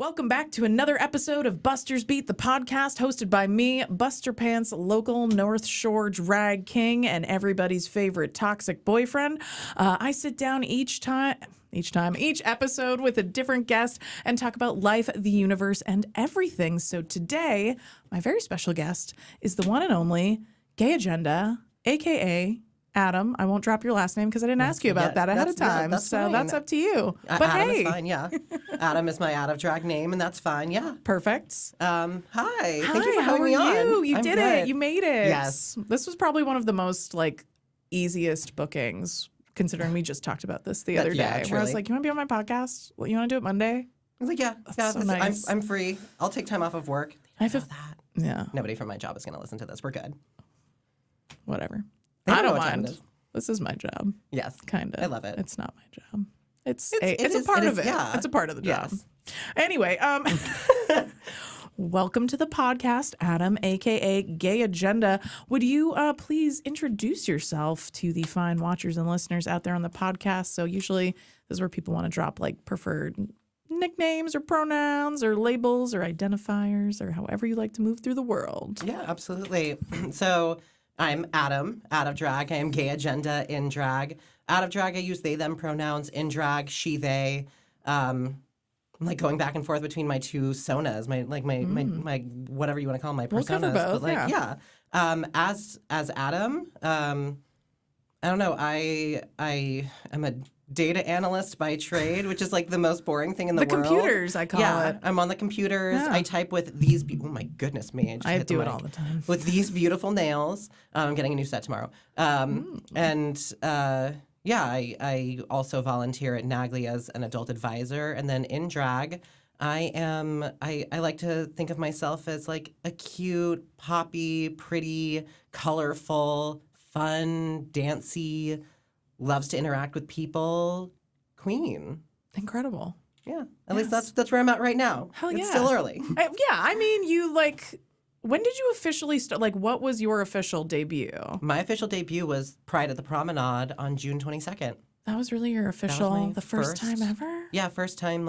welcome back to another episode of Buster's Beat, the podcast hosted by me, Buster Pants, local North Shore drag king, and everybody's favorite toxic boyfriend. I sit down each episode with a different guest and talk about life, the universe, and everything. So today, my very special guest is the one and only Gay Agenda, aka Adam. I won't drop your last name because I didn't ask you about that ahead of time. That's so fine. that's up to you. But Adam hey. is fine, yeah. Adam is my out of drag name, and that's fine, yeah. Perfect. Hi. Thank you for How having are me on. you? You I'm did good. it. You made it. Yes. This was probably one of the most easiest bookings, considering we just talked about this the other day. Yeah, Where I was truly. like, you want to be on my podcast? You want to do it Monday? I was like, yeah, so nice. I'm free. I'll take time off of work. I have Know a- that. Yeah, Nobody from my job is going to listen to this. We're good. whatever. They I know don't what time mind. it is. This is my job, Yes. kind of. I love it. It's not my job. It's It a is- part it of is- it. yeah. It's a part of the job. Yes. Anyway, welcome to the podcast, Adam, aka Gay Agenda. Would you please introduce yourself to the fine watchers and listeners out there on the podcast? So usually this is where people want to drop preferred nicknames or pronouns or labels or identifiers or however you like to move through the world. Yeah, absolutely. So I'm Adam, out of drag. I am Gay Agenda in drag. Out of drag, I use they, them pronouns. In drag, she, they. I'm going back and forth between my two personas, my whatever you want to call them, my personas. We'll cover both, But yeah. As Adam, I don't know. I am a data analyst by trade, which is the most boring thing in the world. Computers, I call Yeah, it. I'm on the computers. Yeah. I type with these. Oh my goodness me! just I hit the do it mic. all the time. With these beautiful nails. I'm getting a new set tomorrow. I also volunteer at NAGLY as an adult advisor, and then in drag, I like to think of myself as a cute, poppy, pretty, colorful, fun, dancey, loves to interact with people, queen. Incredible. Yeah, at least that's where I'm at right now. Hell It's yeah. still early. I mean, you when did you officially start? What was your official debut? My official debut was Pride at the Promenade on June 22nd. That was really your official, my the first time ever? Yeah, first time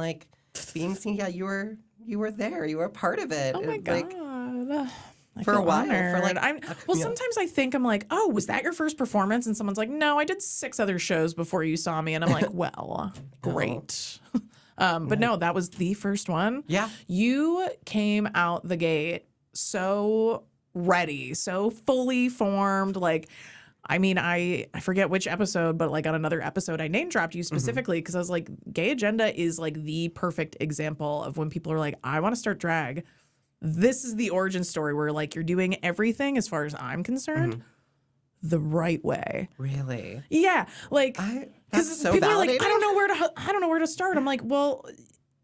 being seen. Yeah, you were there. You were a part of it. Oh my It, God. I for a feel while, honored. yeah. Sometimes I think I'm oh, was that your first performance? And someone's like, no, I did 6 other shows before you saw me. And I'm like, well, great. But no, that was the first one. Yeah. You came out the gate so ready, so fully formed. I forget which episode, but on another episode, I name dropped you specifically because I was like, Gay Agenda is the perfect example of when people are like, I want to start drag. This is the origin story where you're doing everything, as far as I'm concerned, the right way. Really? Yeah, That's so people are validating. I don't know where to start. I'm like, well,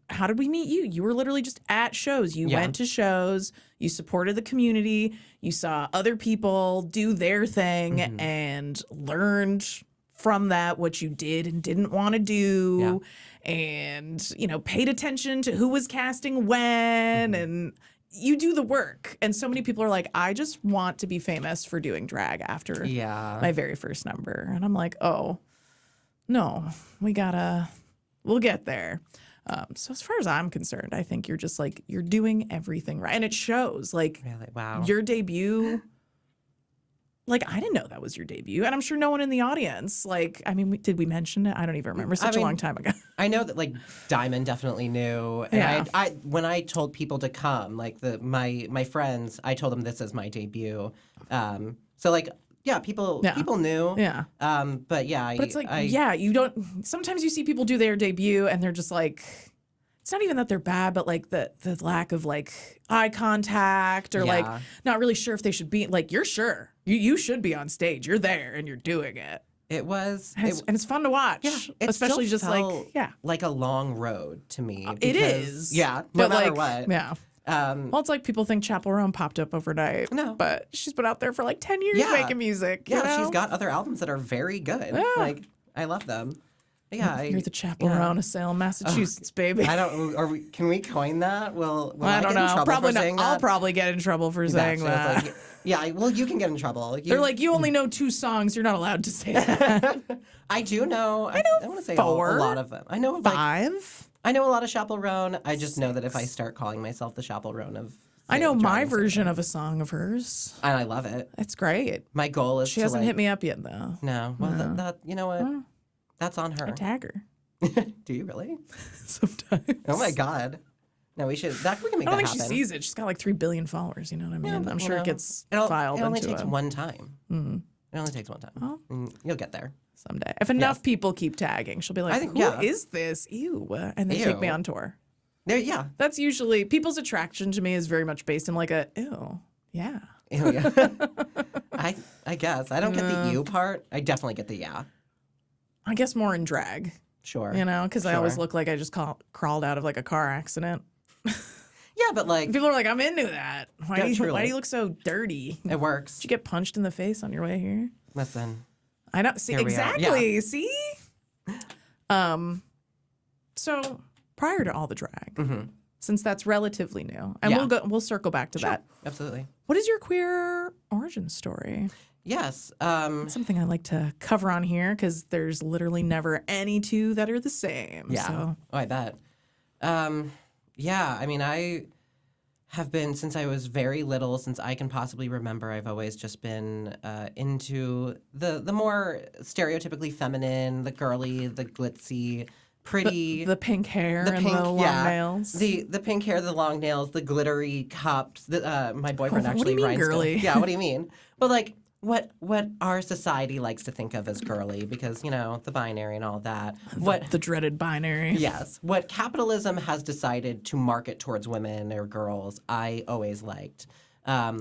how did we meet you? You were literally just at shows. You Yeah. went to shows. You supported the community. You saw other people do their thing and learned from that what you did and didn't want to do, and paid attention to who was casting when and. You do the work. And so many people are like, I just want to be famous for doing drag after my very first number. And I'm like, oh, no, we'll get there. So as far as I'm concerned, I think you're just you're doing everything right. And it shows Really? Wow. your debut. I didn't know that was your debut. And I'm sure no one in the audience, did we mention it? I don't even remember. Such a long time ago. I know that Diamond definitely knew. And Yeah. I when I told people to come, my friends, I told them this is my debut. People knew. Yeah. But yeah, But it's you don't. Sometimes you see people do their debut and they're just it's not even that they're bad, but the lack of eye contact or Yeah. not really sure if they should be you're sure you should be on stage. You're there and you're doing it. It was. And it's fun to watch. Yeah, it especially still just felt yeah. like a long road to me. It because- is. Yeah, no But matter what. Yeah. Well, it's people think Chappell Roan popped up overnight. No. But she's been out there for 10 years Yeah. making music. you Yeah, know? she's got other albums that are very good. Yeah. I love them. But yeah, You're the Chappell Roan of Salem, Massachusetts, baby. I don't. Can we coin that? Will I don't get in know. trouble Probably for not. saying I'll that? probably get in trouble for saying Gotcha. that. Yeah, well, you can get in trouble. They're you only know 2 songs. You're not allowed to say that. I do know. I want to say a 4. lot of them. I know 5. I know a lot of Chappell-Roan. I just know that if I start calling myself the Chappell-Roan of I know Dragon my Slayer, version of a song of hers. and I love it. It's great. My goal is She to hasn't like, hit me up yet, though. No, well, that you know what? That's on I her. tag her Do you really? sometimes. Oh my god. No, we should. We can make I don't that think she happen. she's it. She's got like 3 billion followers. You know what I mean? but, I'm you sure know, it gets It filed only into takes a, one time. It only takes one time. Oh. And you'll get there. someday. If enough people keep tagging, she'll be like, I think- "Who yeah. is this? Ew!" And they take me Ew. on tour. There, yeah. That's usually people's attraction to me is very much based in like a ew, yeah. Ew, yeah. I guess I don't get the you part. I definitely get the yeah. I guess more in drag, Sure. you know, because I always Sure. look like I just crawled out of like a car accident. Yeah, but like People are like, "I'm into that. Why do truly. you look so dirty? Did it works. you get punched in the face on your way here?" Listen. I know. See, Here we are. exactly. See. So prior to all the drag, since that's relatively new, and Yeah. we'll circle back to that. Absolutely. What is your queer origin story? Yes. Something I like to cover on here because there's literally never any two that are the same. Yeah. So. Oh, I bet. Yeah. I mean, I have been since I was very little, since I can possibly remember. I've always just been into the more stereotypically feminine, the girly, the glitzy, pretty, The pink hair and the long nails. the pink hair, the long nails, the glittery cups. My boyfriend What do actually you mean, rhinestone- girly? Yeah, what do you mean? But like what our society likes to think of as girly, because you know the binary and all that. What the dreaded binary. Yes. What capitalism has decided to market towards women or girls, I always liked.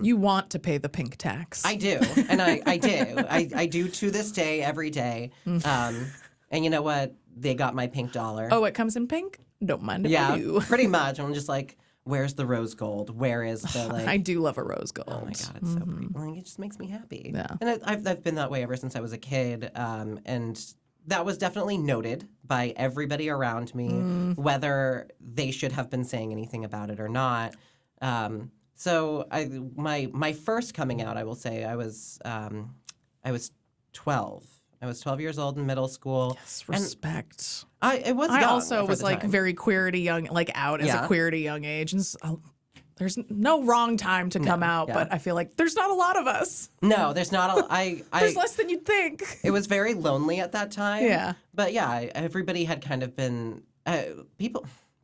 You want to pay the pink tax. I do. And I do. I do to this day, every day. And you know what? They got my pink dollar. Oh, it comes in pink? Don't mind if I yeah, do. pretty much. I'm just like, where's the rose gold? Where is the like? I do love a rose gold. Oh my god, it's so pretty. Like, it just makes me happy. Yeah. And I've been that way ever since I was a kid. And that was definitely noted by everybody around me, whether they should have been saying anything about it or not. So my first coming out, I will say, I was 12. I was 12 years old in middle school. Yes, respect. It was. I young also for was the like time. very queer at a young, like out as a Yeah. queer at a young age. And there's no wrong time to come out, yeah. but I feel like there's not a lot of us. No, there's not a. There's less than you'd think. It was very lonely at that time. Yeah. But yeah, everybody had kind of been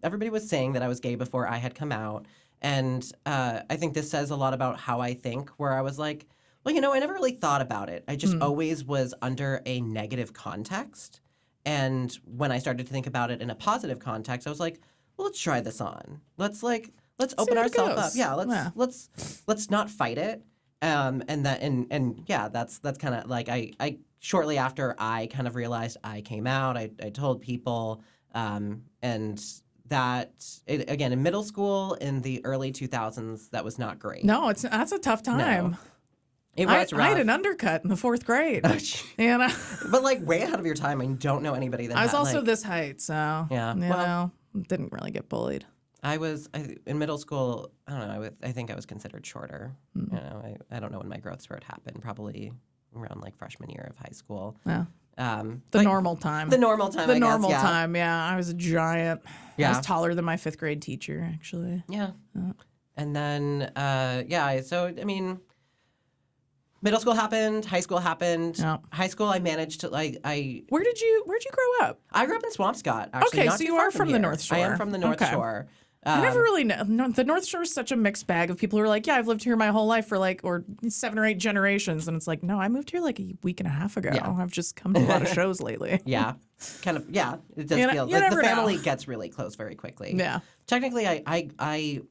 everybody was saying that I was gay before I had come out, and I think this says a lot about how I think. Where I was like, well, you know, I never really thought about it. I just always was under a negative context, and when I started to think about it in a positive context, I was like, well, let's try this on. Let's open what it ourselves goes. up. Yeah, let's not fight it. And yeah, that's kind of like I shortly after I kind of realized I came out, I told people, and that again in middle school in the early 2000s, that was not great. No, that's a tough time. It I was rough. had an undercut in the 4th grade. You know, But like way ahead of your time. I don't know anybody that I was had, also like, this height, so Yeah, you well- know, didn't really get bullied. in middle school. I don't know. I think I was considered shorter. You know, I don't know when my growth spurt happened. Probably around like freshman year of high school. Yeah, The the normal time. The normal time. The I guess, normal yeah. time. Yeah, I was a giant. I Yeah. was taller than my 5th grade teacher, actually. Yeah. And then so I mean, middle school happened. High school happened. Yeah. High school, I managed to Where'd you grow up? I grew up in Swampscott. Actually, Okay, not so too you far are from the here. North Shore. I am from the North Okay. Shore. I never really know. No, the North Shore is such a mixed bag of people who are like, yeah, I've lived here my whole life for like, or 7 or 8 generations. And it's like, no, I moved here like a week and a half ago. Yeah. I've just come to a lot of shows lately. Yeah, kind of. Yeah, it does You feel you like the never know. family gets really close very quickly. Yeah. Technically, I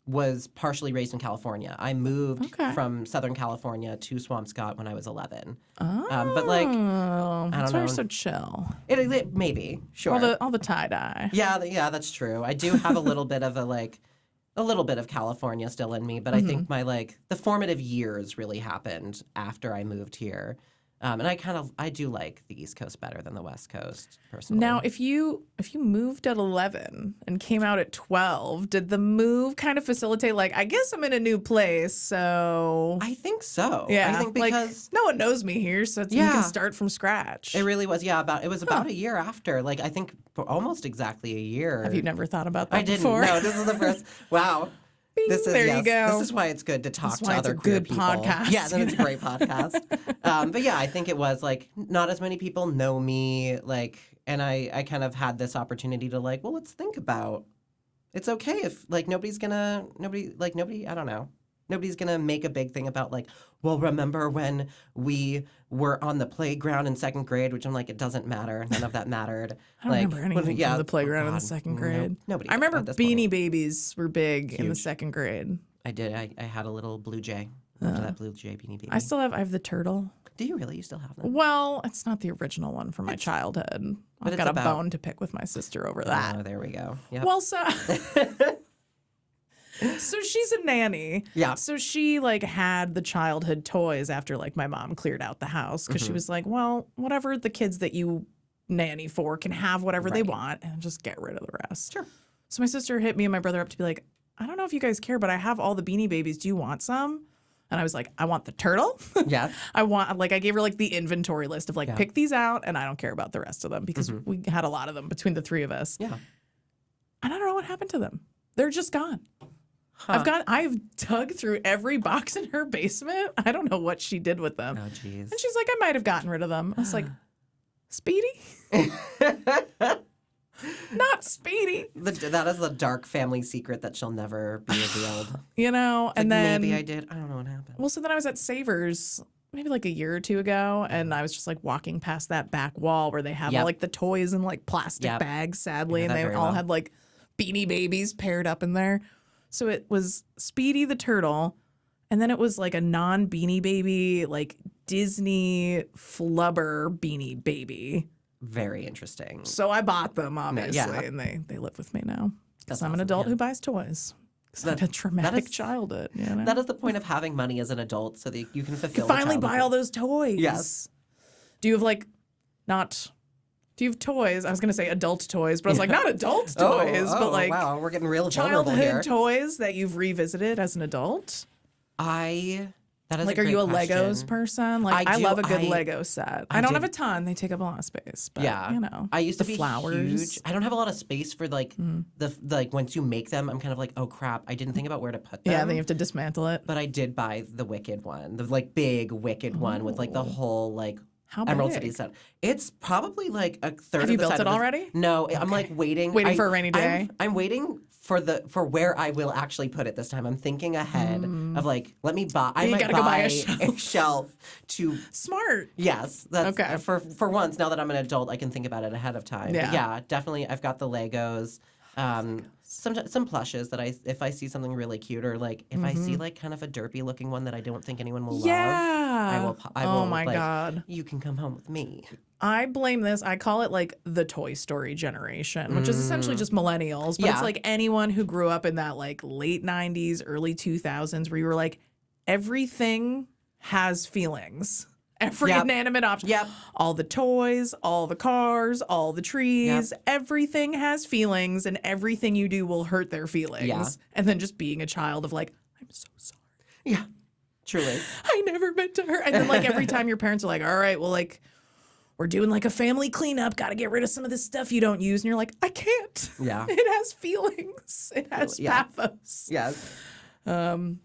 was partially raised in California. I moved Okay. from Southern California to Swampscott when I was 11. Oh, But like, that's why you're know. so chill. it maybe sure. All the tie dye. Yeah, that's true. I do have a little bit of a little bit of California still in me, but I think my the formative years really happened after I moved here. And I do like the East Coast better than the West Coast, personally. Now, if you moved at 11 and came out at 12, did the move kind of facilitate, like, I guess I'm in a new place, so I think so. yeah, I think like, because no one knows me here, so you Yeah. can start from scratch. it really was, it was about a year after, like, I think for almost exactly a year. Have you never thought about that I didn't. before? No, this is the first. Wow. Bing, there you go. This is why it's good to talk That's to why it's other a queer good people. podcast, Yeah, then you it's a great podcast. But yeah, I think it was like not as many people know me, like, and I kind of had this opportunity to like, well, let's think about. It's okay if like nobody's gonna make a big thing about like, well, remember when we were on the playground in second grade, which I'm like, it doesn't matter. None of that mattered. I don't remember anything from the playground in the God, second no, grade. nobody I did remember at this Beanie point. Babies were big in the Huge. second grade. I did. I had a little blue jay. Remember that blue jay beanie baby? I have the turtle. Do you really? You still have them? Well, it's not the original one from my childhood. I've it's got a about- bone to pick with my sister over that. Oh, there we go. Yep. Well, so so she's a nanny. Yeah. So she like had the childhood toys after like my mom cleared out the house because Mm-hmm. she was like, well, whatever the kids that you nanny for can have whatever they Right. want and just get rid of the rest. Sure. So my sister hit me and my brother up to be like, I don't know if you guys care, but I have all the Beanie Babies. Do you want some? And I was like, I want the turtle. Yeah. I gave her like the inventory list of like, Yeah. pick these out and I don't care about the rest of them because we had a lot of them between the three of us. Yeah. And I don't know what happened to them. They're just gone. Huh. I've dug through every box in her basement. I don't know what she did with them. Oh, jeez. And she's like, I might have gotten rid of them. I was like, Speedy? Not Speedy. That is the dark family secret that shall never be revealed. You know, and then maybe I did. I don't know what happened. well, so then I was at Savers maybe like a year or two ago, and I was just like walking past that back wall where they have Yep. all like the toys in like plastic Yep. bags, sadly, I know and that they very all well. had like Beanie Babies paired up in there. So it was Speedy the turtle, and then it was like a non-Beanie Baby, like Disney flubber Beanie Baby. Very interesting. So I bought them, obviously, yeah. and they live with me now. Because That's I'm an awesome, adult yeah. who buys toys. Because I had a traumatic is- childhood. You know? That is the point of having money as an adult, so that you can fulfill. You finally a buy childhood. all those toys. Yes. Do you have like not? Do you have toys? I was gonna say adult toys, but I was like not adult Oh, toys, oh, but like wow, we're getting real vulnerable here. childhood toys that you've revisited as an adult. That is Like, a are you a great Legos question. person? Like, I I do- love a good I- Lego set. I don't did- have a ton; they take up a lot of space. But Yeah, you know, I used the to be flowers. huge. I don't have a lot of space for like the like once you make them, I'm kind of like, oh crap, I didn't think about where to put them. Yeah, then you have to dismantle it. But I did buy the Wicked one, the like big Wicked one with like the whole like How Emerald big? City set. It's probably like a third. Have of you the built size it of the- already? No, I'm like waiting. Waiting for a rainy day? I'm waiting for where I will actually put it this time. I'm thinking ahead of like, let me buy. I You might gotta go buy a a shelf. shelf to. Smart. Yes, that's Okay. For once. Now that I'm an adult, I can think about it ahead of time. Yeah. But yeah, definitely. I've got the Legos. Some plushes that if I see something really cute or like if I see like kind of a derpy looking one that I don't think anyone will love, Yeah. I will. Oh my like, God. You can come home with me. I blame this. I call it like the Toy Story generation, which is essentially just millennials. But it's Yeah. like anyone who grew up in that like late 90s, early 2000s, where you were like, everything has feelings. Every Yep. inanimate object. Yep. All the toys, all the cars, all the trees, everything has feelings, and everything you do will hurt their feelings. Yeah. And then just being a child of like, I'm so sorry. Yeah, truly. I never meant to hurt. And then like every time your parents are like, all right, well, like, we're doing like a family cleanup, got to get rid of some of this stuff you don't use. And you're like, I can't. Yeah. It has feelings. It has Yeah. pathos. Yes.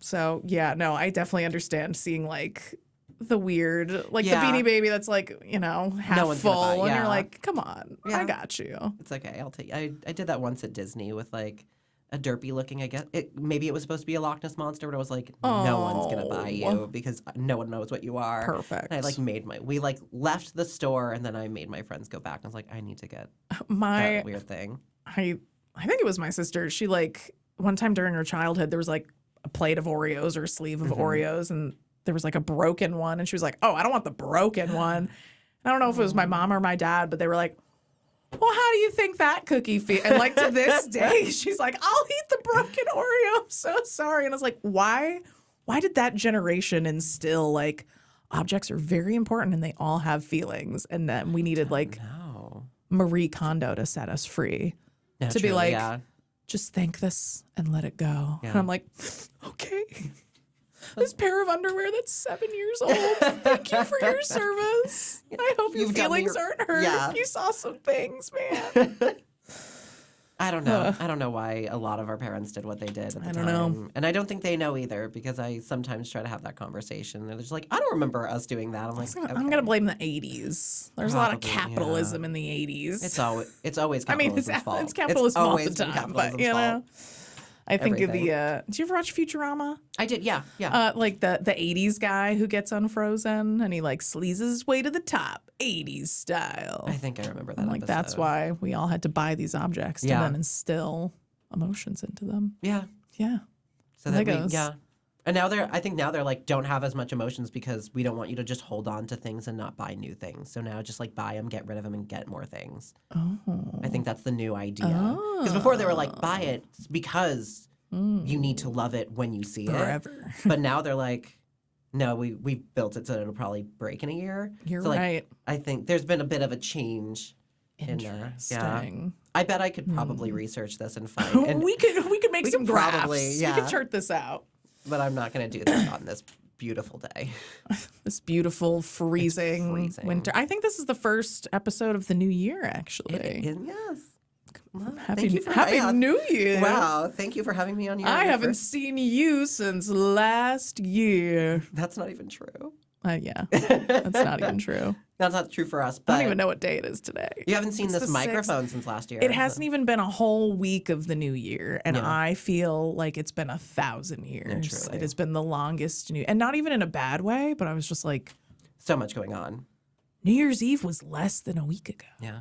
So yeah, no, I definitely understand seeing like the weird, like Yeah. the Beanie Baby that's like, you know, half one's gonna full. buy- And yeah. you're like, come on, I Yeah. got you. It's okay. I'll take. I did that once at Disney with like a derpy looking. I guess maybe it was supposed to be a Loch Ness monster, but I was like, no one's gonna buy you because no one knows what you are. Perfect. And I like we like left the store and then I made my friends go back. I was like, I need to get My, that weird thing. I think it was my sister. She like one time during her childhood, there was like a plate of Oreos or a sleeve of Oreos, and there was like a broken one, and she was like, "Oh, I don't want the broken one." And I don't know if it was my mom or my dad, but they were like, "Well, how do you think that cookie feels?" And like to this day, she's like, "I'll eat the broken Oreo. I'm so sorry." And I was like, "Why? Why did that generation instill like objects are very important and they all have feelings. And then we needed like No. Marie Kondo to set us free. No, To be truly, like, yeah. just think this and let it go. Yeah. And I'm like, okay. This pair of underwear that's 7 years old. Thank you for your service. I hope your You've done me feelings aren't hurt. yeah. You saw some things, man. I don't know. I don't know why a lot of our parents did what they did at the I time. don't know. And I don't think they know either because I sometimes try to have that conversation. They're just like, I don't remember us doing that. I'm like, I'm okay. going to blame the 80s. There's a lot of Probably, capitalism in the 80s. It's always I mean, capitalism's fault. it's capitalism all the always been time. But, capitalism's you know, fault. I think of Everything. the, did you ever watch Futurama? I did, yeah. Like the 80s guy who gets unfrozen and he like sleazes his way to the top, 80s style. I think I remember that. I'm like, that's episode. why we all had to buy these objects to Yeah. then instill emotions into them. Yeah. Yeah. So that Legos. yeah. And I think now they're like, don't have as much emotions because we don't want you to just hold on to things and not buy new things. So now just like buy them, get rid of them, and get more things. Oh. I think that's the new idea. Because before they were like, buy it because you need to love it when you see it. Forever. But now they're like, no, we built it so it'll probably break in a year. You're so, like, right. I think there's been a bit of a change in there. Yeah. Interesting. I bet I could probably research this and find. And, we could make we some could graphs. probably, We yeah. could chart this out. but I'm not going to do that on this beautiful day. This beautiful freezing, freezing. winter. I think this is the first episode of the new year, actually. Yes. Well, Happy thank you for Happy New Year. Wow, thank you for having me on your. I your haven't first- seen you since last year. That's not even true. Yeah, that's not even true. That's not true for us. But I don't even know what day it is today. you haven't seen It's this the 6th. microphone since last year. It hasn't even been a whole week of the new year, and Yeah. I feel like it's been 1,000 years. truly. It has been the longest new, and not even in a bad way. But I was just like, So much going on. New Year's Eve was less than a week ago. Yeah.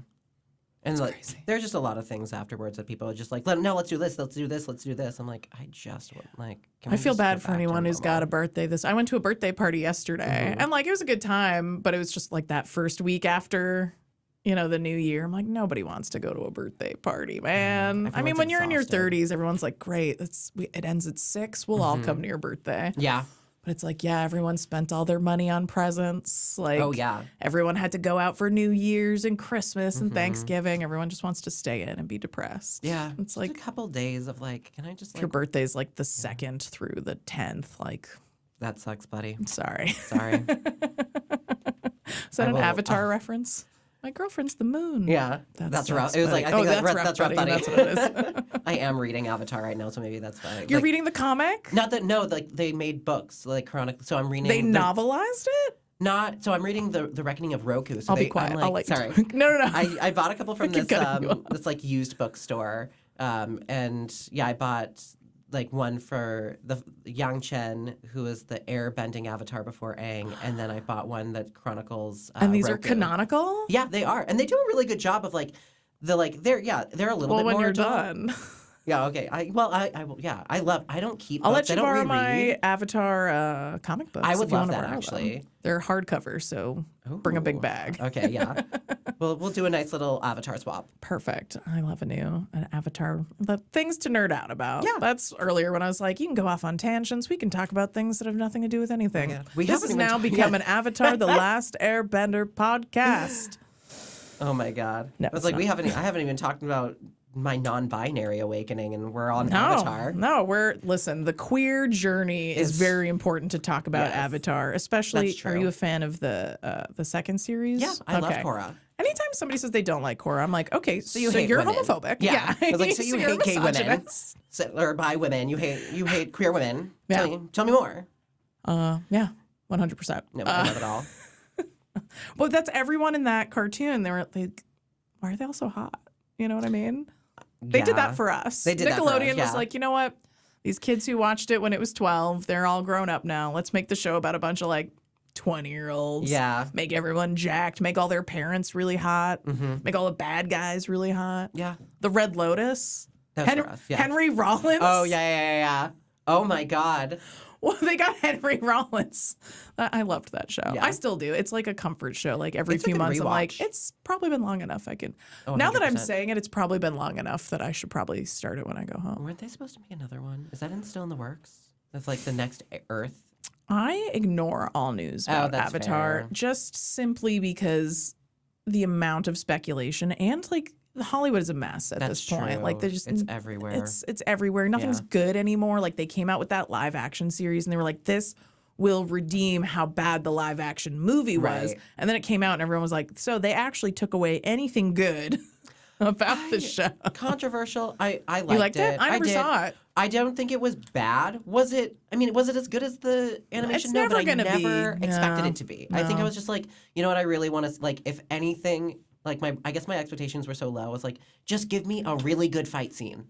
And like, crazy. there's just a lot of things afterwards that people are just like, no, let's do this, let's do this, let's do this. I'm like, I just want like. Can I we feel just bad get for back to anyone who's got a normal? birthday I went to a birthday party yesterday, Mm-hmm. and like it was a good time, but it was just like that first week after, the new year. I'm like, nobody wants to go to a birthday party, man. I mean, everyone's when you're in your exhausted. 30s, everyone's like, great, it ends at 6. We'll all Mm-hmm. come to your birthday. Yeah. But it's like, yeah, everyone spent all their money on presents. Like, Oh, yeah. everyone had to go out for New Year's and Christmas Mm-hmm. and Thanksgiving. Everyone just wants to stay in and be depressed. Yeah. It's Just like a couple days of like, can I just if your like? birthday's like the 2nd through the 10th. Like, That sucks, buddy. sorry. Sorry. Is that I an will- Avatar reference? My girlfriend's the moon. Yeah, That that's sucks, rough. It was buddy. like I think that's that's rough, buddy. That's what it is. I am reading Avatar right now, so maybe that's why. You're like, reading the comic? Not that no, like they made books like chronic. So I'm reading. They the, novelized it? Not so I'm reading the Reckoning of Roku. So I'll they, be quiet. I'm like, I'll let you sorry. talk. No. I bought a couple from keep this cutting you off. this like used bookstore, and yeah, I bought like one for the Yang Chen, who is the air-bending avatar before Aang, and then I bought one that chronicles. And these are Roku. canonical? Yeah, they are, and they do a really good job of like they're a little Well, bit when more you're adult. done, Yeah, okay. I will. Yeah, I don't keep. I'll let books. you I don't borrow reread. my Avatar comic books. I would if you love wanna that, borrow actually. them. They're hardcover, so bring a big Ooh. bag. Okay, yeah. we'll do a nice little Avatar swap. Perfect. I love an Avatar. The things to nerd out about. Yeah. That's earlier when I was like, you can go off on tangents. We can talk about things that have nothing to do with anything. Yeah. We This haven't has even now become an Avatar: The Last Airbender podcast. Oh my god. No, it's it's like not. I haven't even talked about my non-binary awakening, and we're on No, Avatar. listen, the queer journey is Is- very important to talk about Yes. Avatar, especially. That's Are true. you a fan of the second series? Yeah, I love Korra. Anytime somebody says they don't like Korra, I'm like, okay, so, you hate you're women. homophobic. Yeah. It's like, so you you're hate gay women. misogynist. Or bi women. You hate queer women. Yeah. Tell me more. Yeah, 100%. No, I love it all. Well, that's everyone in that cartoon. They were like, why are they all so hot? You know what I mean? They did Yeah. that for us. They did that for us, Nickelodeon was yeah. like, you know what? These kids who watched it when it was 12, they're all grown up now. Let's make the show about a bunch of like 20-year-olds. Yeah. Make everyone jacked. Make all their parents really hot. Make all the bad guys really hot. Yeah. The Red Lotus. That was for us, yeah. Henry Rollins. Oh yeah. Oh my god. Well, they got Henry Rollins. I loved that show. Yeah. I still do. It's like a comfort show. Like every It's a few good months, I'm like, rewatch. it's probably been long enough. Oh, Now that I'm 100%. saying it, it's probably been long enough that I should probably start it when I go home. Weren't they supposed to make another one? Is that still in the works? That's like the next Earth. I ignore all news about that's Avatar fair. just simply because the amount of speculation and like Hollywood is a mess at That's this point. Like true. they're just It's everywhere. it's everywhere. Nothing's Yeah. good anymore. Like they came out with that live action series and they were like, this will redeem how bad the live action movie was. Right. And then it came out and everyone was like, so they actually took away anything good about the show. Controversial. I liked You liked it? I never did. saw it. I don't think it was bad. Was it? I mean, was it as good as the animation? It's No, never but I gonna be. never expected No. it to be. I think I No. was just like, you know what? I really want to like, if anything, like I guess my expectations were so low. I was like, just give me a really good fight scene.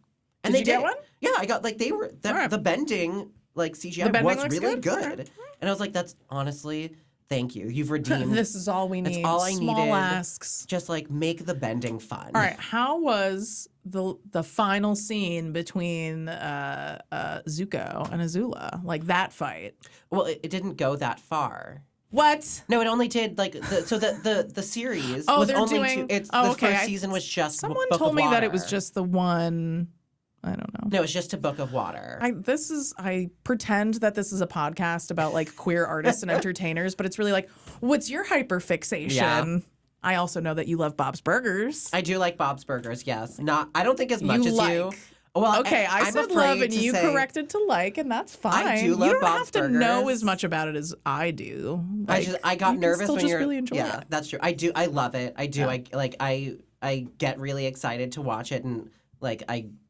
And Did they you get did. one? Yeah, I got like they were Alright. the bending like CGI The bending was looks really good? good. Okay. And I was like, that's honestly, thank you. You've redeemed. This is all we That's need. all I Small needed. asks. Just like make the bending fun. All right, how was the final scene between Zuko and Azula? Like that fight? Well, it didn't go that far. What? No, it only did like the series Oh, was they're only doing- two. It's oh, the okay, first I- season was just Someone Book told of me that it was Water. just the one. I don't know. No, it's just a Book of Water. I pretend that this is a podcast about like queer artists and entertainers, but it's really like, what's your hyperfixation? Yeah. I also know that you love Bob's Burgers. I do like Bob's Burgers. Yes, not. I don't think as much You as you. like. Well, Okay, I I'm said afraid love and to you say- corrected to like, and that's fine. I do love you don't Bob's have to know Burgers. as much about it as I do. I got you can nervous still when just you're. really enjoy yeah, it. that's true. I do. I love it. I do. Yeah. I get really excited to watch it, and like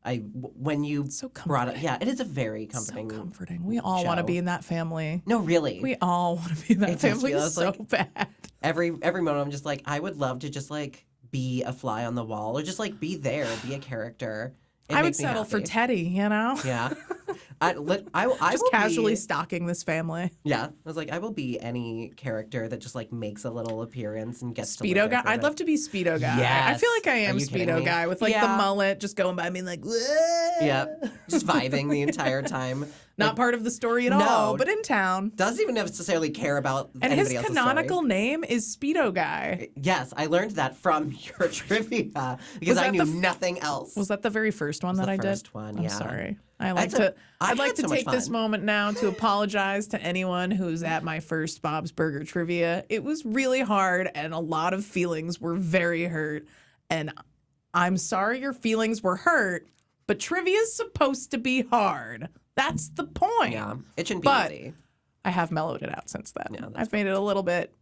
when you So brought it. comforting. Yeah, it is a very So comforting. comforting. We all want to show. be in that family. No, really. We all want to be in that It does family feel so like- bad. every moment I'm just like, I would love to just like be a fly on the wall or just like be there, be a character. It I would makes me settle for happy. Teddy, you know? Yeah. I Just will casually be, stalking this family. yeah. I was like, I will be any character that just like makes a little appearance and gets to live Speedo there guy. for a I'd bit. love to be Speedo guy. I Yes. feel like I Are am you kidding Speedo me? guy with like the Yeah. mullet just going by being like, Yeah. Just vibing the entire time. not Like, part of the story at No. all, but in town. doesn't even necessarily care about And his anybody else's canonical story. name is Speedo Guy. Yes, I learned that from your trivia because I that knew the nothing else. Was that the very first one that the I did? first one, I'm yeah. sorry. I'd I like had to so much take this fun. moment now to apologize to anyone who's at my first Bob's Burger trivia. It was really hard and a lot of feelings were very hurt. And I'm sorry your feelings were hurt, but trivia is supposed to be hard. That's the point. Yeah, it shouldn't be But- easy. I have mellowed it out since then. Yeah, that's I've made it a little bit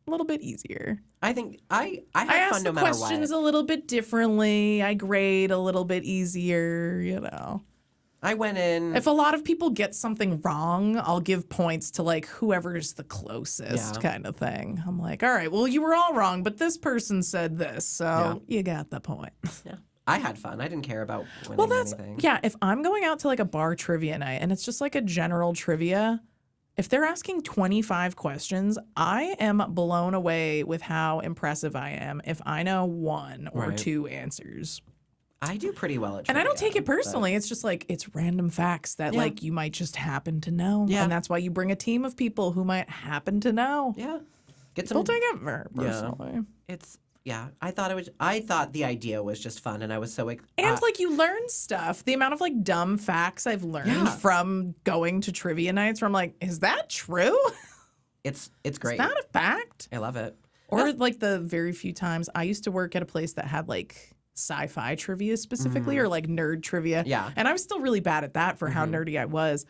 easier. I think I I had ask fun no the matter questions what. a little bit differently. I grade a little bit easier, you know. I went in. If a lot of people get something wrong, I'll give points to like whoever's the closest Yeah. kind of thing. I'm like, all right, well, you were all wrong, but this person said this, so you got the point. Yeah, I had fun. I didn't care about winning Well, that's anything. yeah. If I'm going out to like a bar trivia night and it's just like a general trivia, if they're asking 25 questions, I am blown away with how impressive I am if I know one or Right. two answers. I do pretty well at And I don't trivia, take it but- personally. It's just like it's random facts that Yeah. like you might just happen to know. Yeah. And that's why you bring a team of people who might happen to know. Yeah, get Don't some. take it very personally. It's yeah. I thought the idea was just fun, and I was so And like you learn stuff. The amount of like dumb facts I've learned Yeah. from going to trivia nights where I'm like, is that true? it's Is great. that a fact? I love it. Or like the very few times I used to work at a place that had like sci-fi trivia specifically or like nerd trivia. Yeah. And I was still really bad at that for how nerdy I was.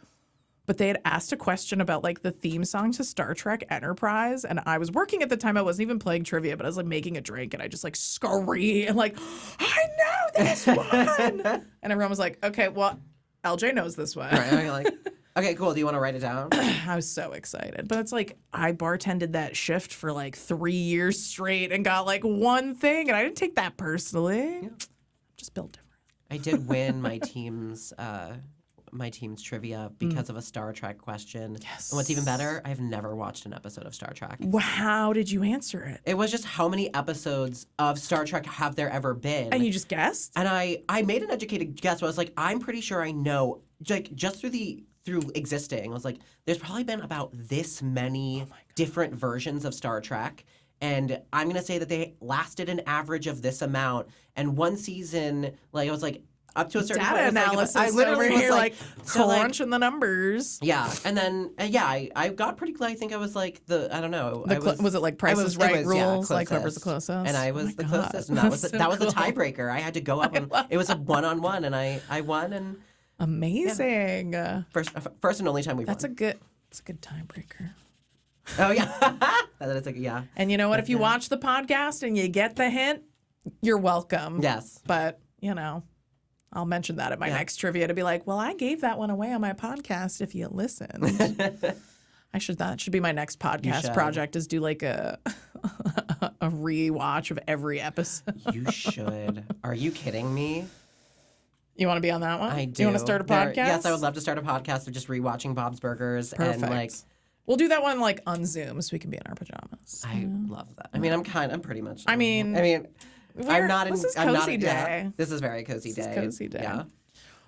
But they had asked a question about like the theme song to Star Trek Enterprise. And I was working at the time. I wasn't even playing trivia, but I was like making a drink and I just like screamed like, I know this one. And everyone was like, okay, well, LJ knows this one. Right? I'm like, okay, cool. Do you want to write it down? I was so excited. But it's like I bartended that shift for like 3 years straight and got like one thing. And I didn't take that personally. Just built different. I did win my team's trivia because of a Star Trek question. Yes. And what's even better, I've never watched an episode of Star Trek. Well, how did you answer it? It was just how many episodes of Star Trek have there ever been? And you just guessed? And I made an educated guess. I was like, I'm pretty sure I know, like just through existing. I was like, there's probably been about this many different versions of Star Trek. And I'm gonna say that they lasted an average of this amount. And one season, like I was like, up to a certain Data point, it's analysis I literally over was here, like so, like, crunching the numbers. yeah, and then I got pretty. I think I was like I don't know. Was it like Price is Right rules? Like whoever's the closest. And I Oh was my the God. closest, and that was That's so that was the cool. tiebreaker. I had to go up, and it was a 1-on-1, and I won, and Amazing. first and only time we've That's won. a good tiebreaker. Oh yeah, that is like yeah. And you know what? If you watch the podcast and you get the hint, you're welcome. Yes. But, you know, I'll mention that at my next trivia to be like, well, I gave that one away on my podcast if you listened. That should be my next podcast should. project is do like a rewatch of every episode. You should. Are you kidding me? You want to be on that one? I do. You want to start a podcast? Yes, I would love to start a podcast of just rewatching Bob's Burgers Perfect. and like. We'll do that one like on Zoom so we can be in our pajamas. I love that. I mean, I'm pretty much. I mean, I'm not in. this is I'm not cozy in, day. Yeah, this is very cozy This day. is cozy day. Yeah.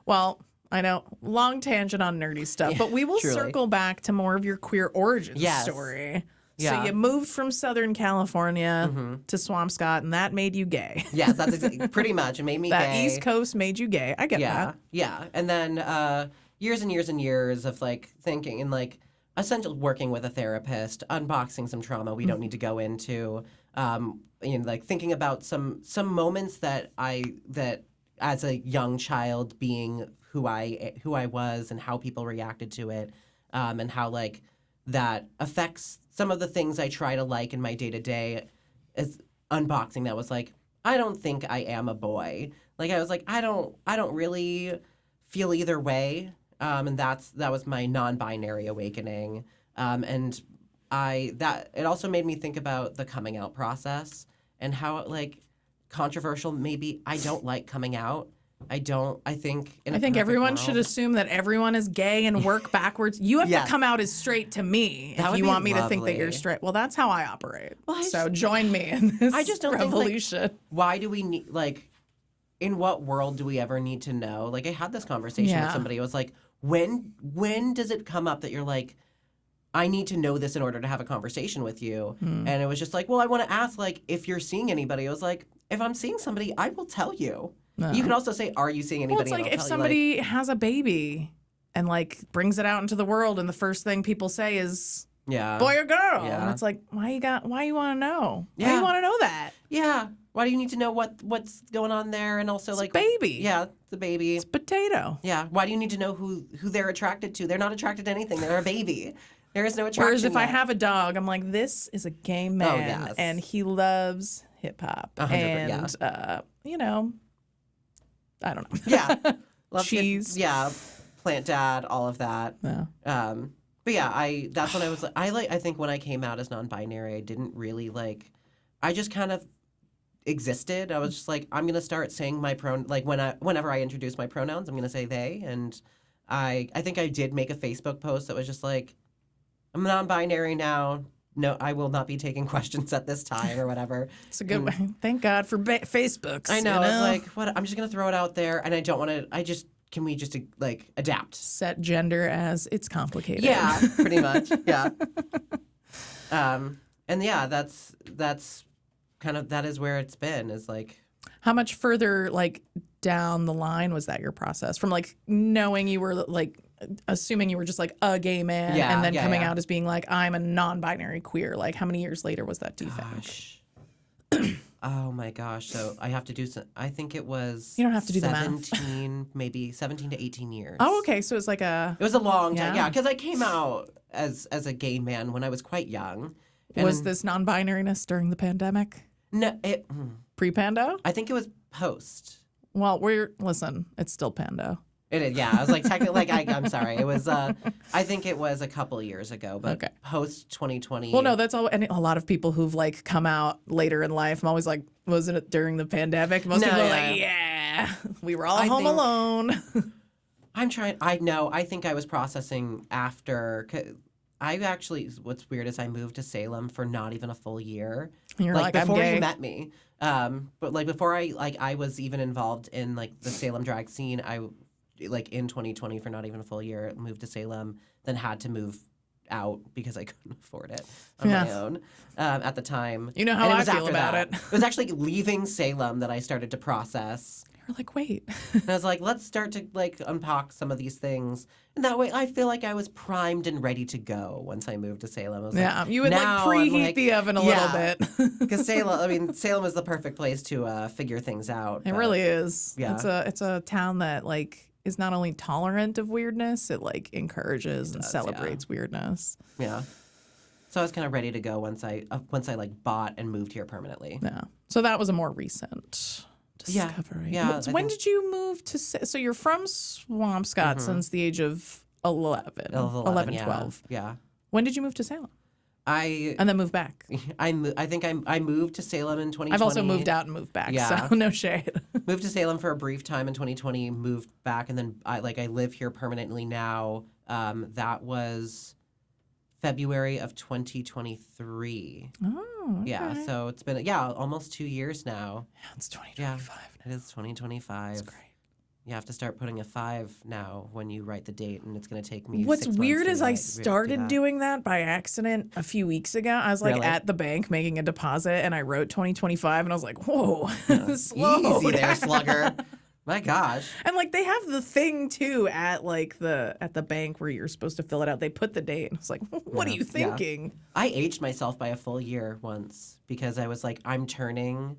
Well, I know, long tangent on nerdy stuff, but we will truly. circle back to more of your queer origin Yes. story. Yeah. So you moved from Southern California to Swampscott, and that made you gay. Yes, that's pretty much. It made me That gay. East Coast made you gay. I get Yeah, that. yeah. And then years and years and years of like thinking and like essentially working with a therapist, unboxing some trauma we don't need to go into, like thinking about some moments that as a young child being who I was and how people reacted to it, and how like that affects some of the things I try to like in my day to day. Is unboxing that was like, I don't think I am a boy. Like I was like, I don't really feel either way. And that was my non-binary awakening. And it also made me think about the coming out process and how like controversial maybe I don't like coming out. I think Everyone should assume that everyone is gay and work backwards. You have Yes. to come out as straight to me That if would you be want me to think that lovely. you're straight. Well, that's how I operate. Well, So join me in this I just don't think, like, revolution. why do we need like in what world do we ever need to know? Like I had this conversation Yeah. with somebody. I was like, when does it come up that you're like, I need to know this in order to have a conversation with you? And it was just like, well, I want to ask like if you're seeing anybody. I was like, if I'm seeing somebody, I will tell you. You can also say, are you seeing Well, anybody? it's And like I'll if tell you, somebody has a baby and like brings it out into the world, and the first thing people say is yeah, boy or girl, Yeah. and it's like, why you want to know? Why Yeah. you want to know that? yeah. Why do you need to know what's going on there? And also like Baby, yeah, the baby. potato. Yeah. Why do you need to know who they're attracted to? They're not attracted to anything. They're a baby. There is no attraction. Whereas if I yet. have a dog, I'm like, this is a gay man, yes. and he loves hip hop, 100%, and you know, I don't know. Yeah. Love Cheese. Yeah. Plant dad, all of that. Yeah. But yeah, that's when I was like, I think when I came out as non-binary, I didn't really like, I just kind of existed. I was just like, I'm going to start saying my whenever I introduce my pronouns, I'm going to say they. And I think I did make a Facebook post that was just like, I'm non-binary now. No, I will not be taking questions at this time or whatever. It's a good way. Thank God for Facebooks. I know. You I was like, what? I'm just going to throw it out there. And I don't want to, can we just like adapt? set gender as it's complicated. Yeah, pretty much. Yeah. And yeah, that's kind of, that is where it's been, is like, How much further like down the line was that your process from like knowing you were like assuming you were just like a gay man Yeah, and then yeah, coming yeah. out as being like I'm a non-binary queer? Like how many years later was that? Do you think? gosh. Oh my gosh. So I have to do some, I think it was You don't have to do the math. 17, maybe 17 to 18 years. Oh, okay. So it's like a It was a long time. Yeah. Yeah, because I came out as a gay man when I was quite young. was this non-binariness during the pandemic? No, Pre-pando? I think it was post. Well, listen, it's still pando. It is, yeah. I was like, technically, like, I'm sorry. It was, I think it was a couple years ago, but Okay. post 2020. Well, no, that's all. And a lot of people who've like come out later in life, I'm always like, wasn't it during the pandemic? Most No, people are yeah. like, yeah, we were all I home think- alone. I think I was processing after. I actually, what's weird is I moved to Salem for not even a full year. And you're like, I'm before gay. you met me. But like before I was even involved in like the Salem drag scene, like in 2020 for not even a full year, moved to Salem, then had to move out because I couldn't afford it on my Yeah. own at the time. You know how And I was feel after about that. it. It was actually leaving Salem that I started to process. We're like, wait. And I was like, let's start to like unpack some of these things. And that way I feel like I was primed and ready to go once I moved to Salem. I was Yeah, like, you would like now I'm preheat like- the oven a little bit. Because Salem is the perfect place to figure things out. It but- really is. Yeah. It's a town that like is not only tolerant of weirdness, it like encourages and does, celebrates weirdness. Yeah. So I was kind of ready to go once I like bought and moved here permanently. Yeah. So that was a more recent Yeah. discovery. Yeah, So I when think- did you move to? So you're from Swampscott since the age of 11, 11 yeah. 12. Yeah. When did you move to Salem I and then move back? think I moved to Salem in 2020. I've also moved out and moved back. Yeah. So no shade. Moved to Salem for a brief time in 2020, moved back, and then I live here permanently now. That was February of 2023. Oh, okay. Yeah, so it's been almost 2 years now. Yeah, it's 2025 It is 2025. That's great. You have to start putting a 5 now when you write the date, and it's going to take me. What's 6 months weird to is I do started that. doing that by accident a few weeks ago. I was like Really? at the bank making a deposit and I wrote 2025 and I was like, whoa, slow Easy there, down. slugger. My gosh. And like they have the thing too at like at the bank where you're supposed to fill it out. They put the date and it's like, what are you Yeah. thinking? I aged myself by a full year once because I was like, I'm turning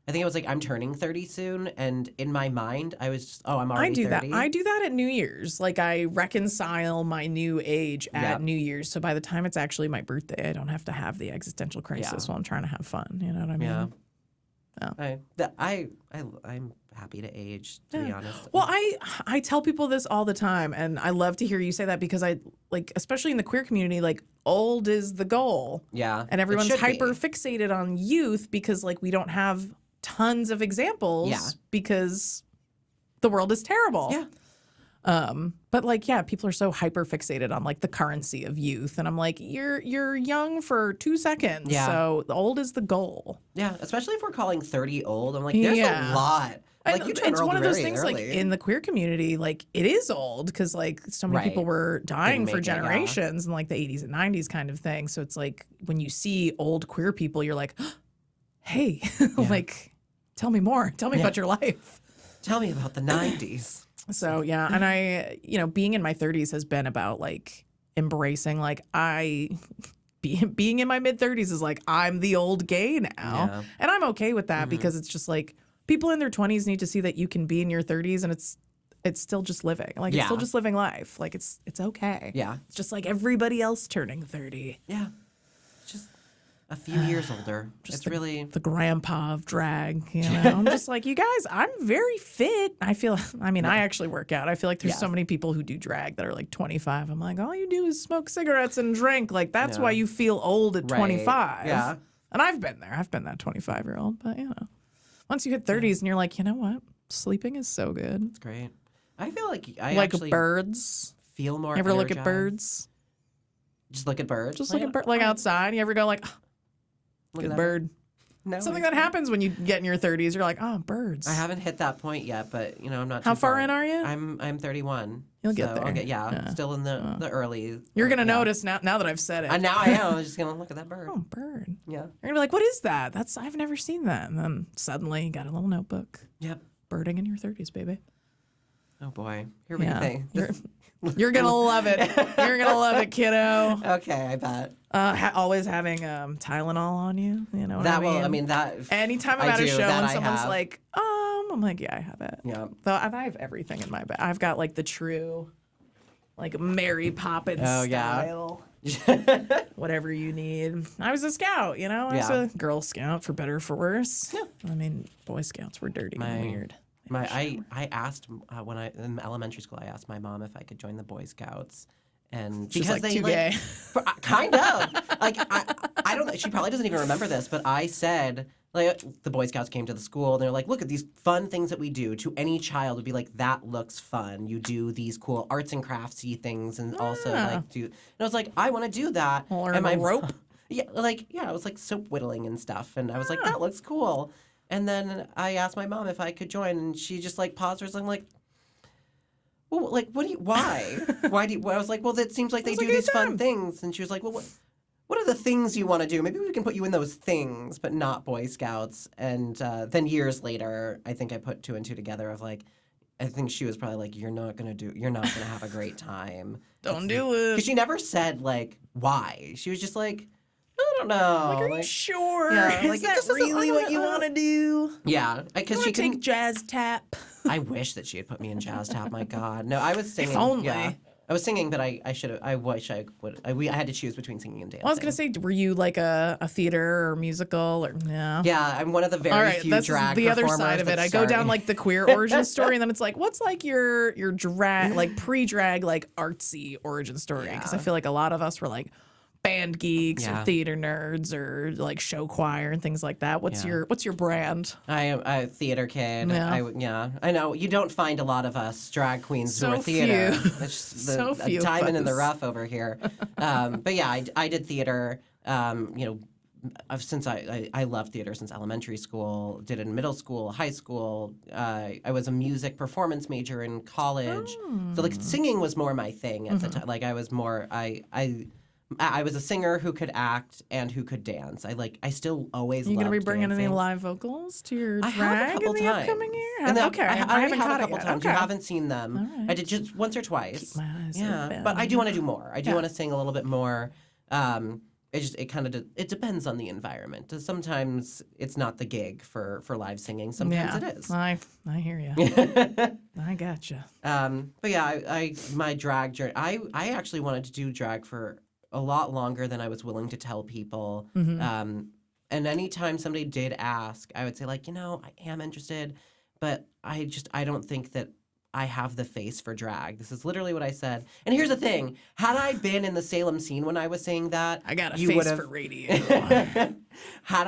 30 soon. And in my mind, I was just, I'm I already do 30. that. I do that at New Year's. Like I reconcile my new age at Yep. New Year's. So by the time it's actually my birthday, I don't have to have the existential crisis Yeah. while I'm trying to have fun. You know what I mean? Yeah. Oh. I'm happy to age, to be honest. Well, I tell people this all the time, and I love to hear you say that because I like, especially in the queer community, like old is the goal, Yeah. and it everyone's should be. hyper fixated on youth because like we don't have tons of examples Yeah. because the world is terrible. Yeah. But like, yeah, people are so hyper fixated on like the currency of youth, and I'm like, you're young for 2 seconds, Yeah. so the old is the goal. Yeah, especially if we're calling 30 old. I'm like, there's Yeah. a lot. Like, And you turn it's old one of those very things early. like in the queer community, like it is old because like so many people Right. were dying Didn't for make it, yeah. generations in like the 80s and 90s kind of thing. So it's like when you see old queer people, you're like, hey, like tell me more. Tell me about your life. Tell me about the 90s. So yeah, and I, being in my 30s has been about like embracing like being in my mid 30s is like I'm the old gay now. Yeah. And I'm okay with that because it's just like people in their 20s need to see that you can be in your 30s and it's still just living. Like it's still Yeah. just living life. Like it's okay. Yeah. It's just like everybody else turning 30. Yeah. Just a few years older. It's really. The grandpa of drag, I'm just like, you guys, I'm very fit. I actually work out. I feel like there's Yeah. so many people who do drag that are like 25. I'm like, all you do is smoke cigarettes and drink. Like that's why you feel old at Right. 25. Yeah. And I've been there. I've been that 25-year-old. But once you hit 30s and you're like, you know what? Sleeping is so good. It's great. I feel like I Like actually birds. feel more. You ever look at energized. birds? Just look at birds. Just look at birds. Like outside. You ever go like, Look good at that bird? No, Something that happens when you get in your 30s. You're like, oh, birds. I haven't hit that point yet, but I'm not. How too far in are you? I'm 31. You'll get so there. I'll get, Yeah. still in the early. You're gonna yeah. notice now that I've said it. And now I am. I'm just gonna look at that bird. Oh, bird. Yeah. You're gonna be like, what is that? I've never seen that. And then suddenly you got a little notebook. Yep. Birding in your 30s, baby. Oh boy. Here we Yeah. go. You're gonna love it. You're gonna love it, kiddo. Okay, I bet. Always having Tylenol on you. You know what That I mean? will. I mean that. Anytime I'm I at a do, show that and I someone's have. like, I'm like, yeah, I have it. Yeah. Though I have everything in my bag. I've got like the true, like Mary Poppins Oh, yeah. style. Whatever you need. I was a scout, I was Yeah. a Girl Scout for better or for worse. Yeah. I mean, Boy Scouts were dirty and weird. I asked when I in elementary school. I asked my mom if I could join the Boy Scouts, and She's because like, they too gay. kind of like I don't know. She probably doesn't even remember this, but I said like the Boy Scouts came to the school and they're like, look at these fun things that we do. To any child would be like, that looks fun. You do these cool arts and craftsy things, and also like do. And I was like, I want to do that. Learn and my a rope. Yeah, I was like soap whittling and stuff, and I was like, that looks cool. And then I asked my mom if I could join, and she just like paused her. So I'm like, well, like, why? Why do you? I was like, well, that seems like they do like, these fun anytime. things. And she was like, well, what are the things you want to do? Maybe we can put you in those things, but not Boy Scouts. And then years later, I think I put two and two together of like, I think she was probably like, you're not going to have a great time. Don't do it. Because she never said like why. She was just like, I don't know. Like, are you sure? Yeah, Is like, that this isn't- really what you want to do? Yeah, because she take can. jazz tap. I wish that she had put me in jazz tap. My God, no, I was singing. only. Yeah, I was singing, but I should have. I wish I would. I had to choose between singing and dancing. Well, I was gonna say, were you like a theater or musical or no? Yeah, I'm one of the very All right, few that's drag the other performers side of it. that's I go down starting. like the queer origin story, and then it's like, what's like your drag, like pre-drag, like artsy origin story? Because I Yeah. feel like a lot of us were like band geeks Yeah. or theater nerds or like show choir and things like that. What's Yeah. your brand? I am a theater kid. Yeah. I know. You don't find a lot of us drag queens So who are theater. few. It's just So a few of diamond in the us. rough over here. But yeah, I did theater. Since I loved theater since elementary school. Did it in middle school, high school. I was a music performance major in college. So like singing was more my thing at the time. Like I was more I was a singer who could act and who could dance. I still always Are you gonna be loved bringing any dancing. live vocals to your I drag have a couple in the times. upcoming year? And Okay, I I haven't have caught a couple it yet. times. Okay. You haven't seen them. All right. I did just once or twice. my eyes yeah, open. but I do want to do more. I do Yeah. want to sing a little bit more. It kind of it depends on the environment. Sometimes it's not the gig for live singing. Sometimes Yeah, it is. I hear you. I gotcha. But yeah, my drag journey. I actually wanted to do drag for a lot longer than I was willing to tell people. Mm-hmm. And anytime somebody did ask, I would say like, I am interested, but I don't think that I have the face for drag. This is literally what I said. And here's the thing: had I been in the Salem scene when I was saying that, I got a you face would've- for radio. had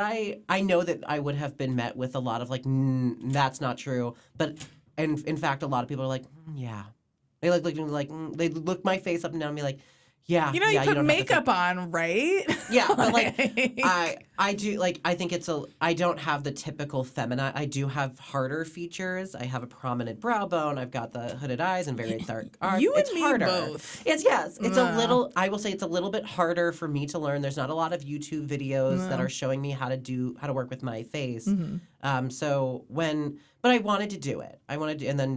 I know that I would have been met with a lot of like, that's not true. But and in fact, a lot of people are like, yeah. They they look my face up and down and be like, yeah. You yeah, put don't have the makeup on, right? yeah, but like Like- I do like I think I don't have the typical feminine. I do have harder features. I have a prominent brow bone. I've got the hooded eyes and very dark arms. You and It's me harder. both. It's a No. little. I will say it's a little bit harder for me to learn. There's not a lot of YouTube videos that are showing me how to work with my face. But I wanted to do it. And then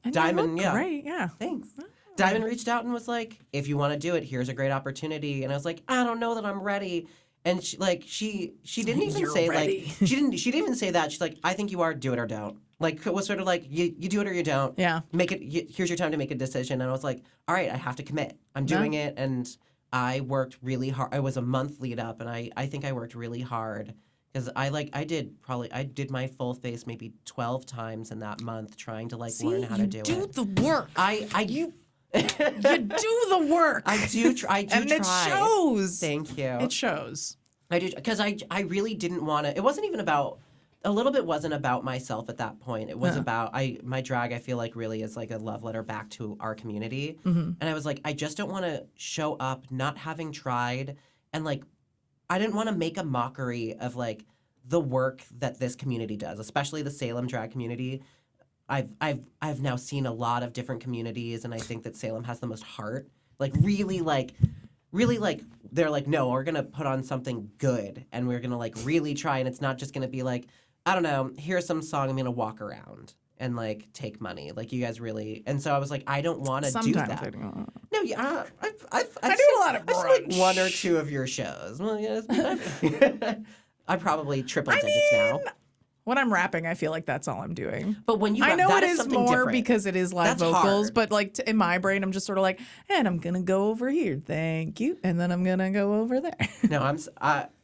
And you Diamond, look yeah. great, yeah. Thanks. Diamond reached out and was like, "If you want to do it, here's a great opportunity." And I was like, "I don't know that I'm ready." And she didn't even You're say ready. like she didn't even say that. She's like, "I think you are. Do it or don't." Like it was sort of like you do it or you don't. Yeah. Make it. Here's your time to make a decision. And I was like, "All right, I have to commit. I'm doing it." And I worked really hard. I was a month lead up, and I think I worked really hard. Because I did my full face maybe 12 times in that month trying to like learn how to do do it. the work. You You do the work. I do try. and it shows. Thank you. It shows. I do because I really didn't want to. It wasn't even about. A little bit wasn't about myself at that point. It was about my drag. I feel like really is like a love letter back to our community. And I was like, I just don't want to show up not having tried, and like, I didn't want to make a mockery of like the work that this community does, especially the Salem drag community. I've now seen a lot of different communities, and I think that Salem has the most heart. Really they're like, no, we're gonna put on something good, and we're gonna like really try, and it's not just gonna be like, I don't know, here's some song, I'm gonna walk around and like take money. Like you guys really, and so I was like, I don't want to do Sometimes that. I do. No, yeah, I've I do seen, a lot of I've seen like brunch. one or two of your shows. Well, yeah, I probably triple digits now. When I'm rapping, I feel like that's all I'm doing. But when you I rap, know that it is is something more different. because it is live That's vocals, hard. but like in my brain, I'm just sort of like, and I'm gonna go over here, thank you, and then I'm gonna go over there. No, I'm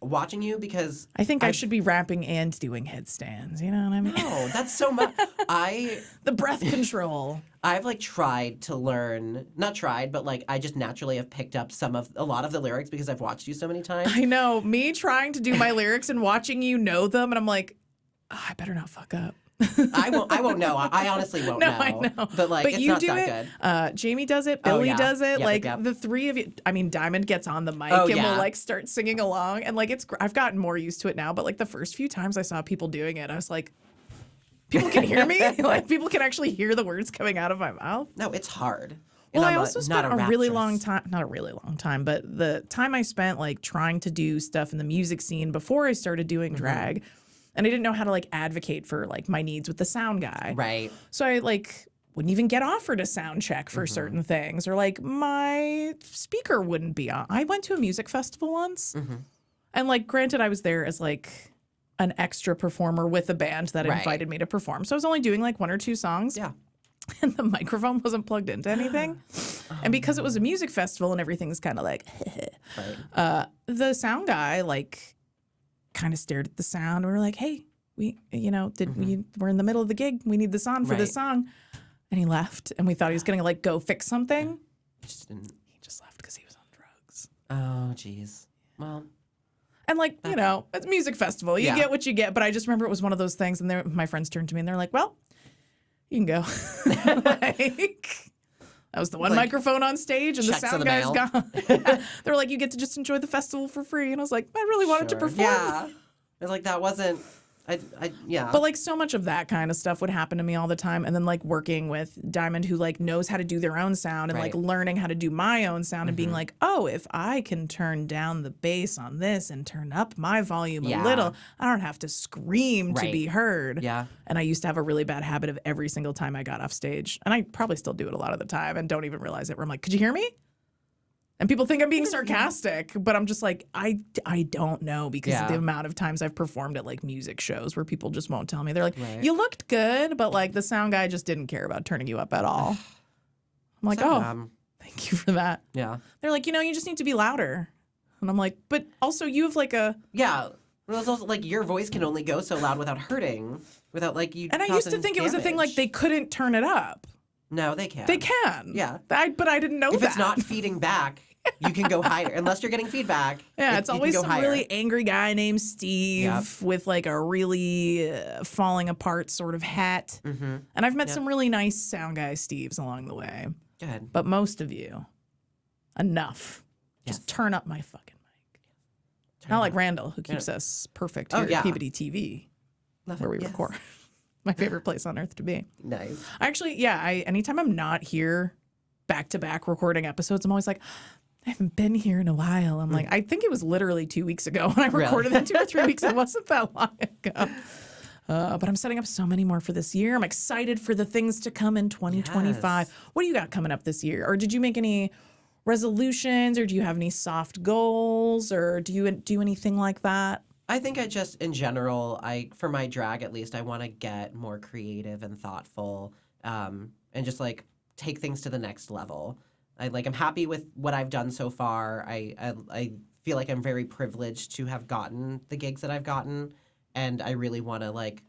watching you because I think I should be rapping and doing headstands. You know what I mean? no, that's so much. The breath control. I've like tried to learn, not tried, but like I just naturally have picked up a lot of the lyrics because I've watched you so many times. I know. Me trying to do my lyrics and watching you know them, and I'm like, oh, I better not fuck up. I won't know. I honestly won't No, know. I know. But like, it's you not do that it. good. Jamie does it. Oh, Billy yeah. does it. Yep, like yep. the three of you. I mean, Diamond gets on the mic Oh, and yeah. will like start singing along, and like I've gotten more used to it now. But like the first few times I saw people doing it, I was like, people can hear me. Like people can actually hear the words coming out of my mouth. No, it's hard. Well, I'm I also not spent a really rapturous. long time, not a really long time, but the time I spent like trying to do stuff in the music scene before I started doing drag, and I didn't know how to like advocate for like my needs with the sound guy. Right. So I like wouldn't even get offered a sound check for certain things, or like my speaker wouldn't be on. I went to a music festival once, and like granted, I was there as like an extra performer with a band that Right. invited me to perform. So I was only doing like 1 or 2 songs. Yeah. And the microphone wasn't plugged into anything. And because it was a music festival and everything's kind of like, Right. the sound guy like kind of stared at the sound. And we were like, hey, we're in the middle of the gig. We need this on for this Right. song. And he left. And we thought he was going to like go fix something. Just didn't. He just left because he was on drugs. Oh, jeez. Well, And like, it's a music festival. You Yeah. get what you get. But I just remember it was one of those things. And my friends turned to me and they're like, well, you can go. Like, that was the one Like, microphone on stage and the checks in sound the guy's mail. gone. They were like, you get to just enjoy the festival for free. And I was like, I really wanted to sure. perform. Yeah. It's like that wasn't. Yeah. But like so much of that kind of stuff would happen to me all the time. And then like working with Diamond, who like knows how to do their own sound, and like Right. learning how to do my own sound and being like, oh, if I can turn down the bass on this and turn up my volume Yeah. a little, I don't have to scream to Right. be heard. Yeah. And I used to have a really bad habit of every single time I got off stage, and I probably still do it a lot of the time and don't even realize it, where I'm like, could you hear me? And people think I'm being sarcastic, but I'm just like, I don't know, because of Yeah. the amount of times I've performed at like music shows where people just won't tell me. They're like, Right. you looked good, but like the sound guy just didn't care about turning you up at all. I'm like, So, oh, thank you for that. yeah. They're like, you just need to be louder. And I'm like, but also you have like a, Yeah. Well, it's also like your voice can only go so loud without hurting, without like you. and I used to causing think it was a thing like damage. they couldn't turn it up. No, they can. They can. Yeah. But I didn't know If that. it's not feeding back, you can go higher. Unless you're getting feedback. Yeah, it's you can always go some higher. really angry guy named Steve Yep. with like a really falling apart sort of hat. Mm-hmm. And I've met some really nice sound guy Steves along the way. Good. But most of you, enough. Just Yes. turn up my fucking mic. Turn Not it like up. Randall, who keeps us perfect Oh, here yeah. at PBD TV, Love where it. we Yes. record. My favorite place on earth to be. Nice. Actually, yeah, anytime I'm not here back to back recording episodes, I'm always like, I haven't been here in a while. I'm like, I think it was literally 2 weeks ago when I Really? recorded it, 2 or 3 weeks. It wasn't that long ago. But I'm setting up so many more for this year. I'm excited for the things to come in 2025. Yes. What do you got coming up this year? Or did you make any resolutions, or do you have any soft goals, or do you do anything like that? I think I just, in general, for my drag at least, I want to get more creative and thoughtful, and just like take things to the next level. I'm happy with what I've done so far. I feel like I'm very privileged to have gotten the gigs that I've gotten, and I really want to like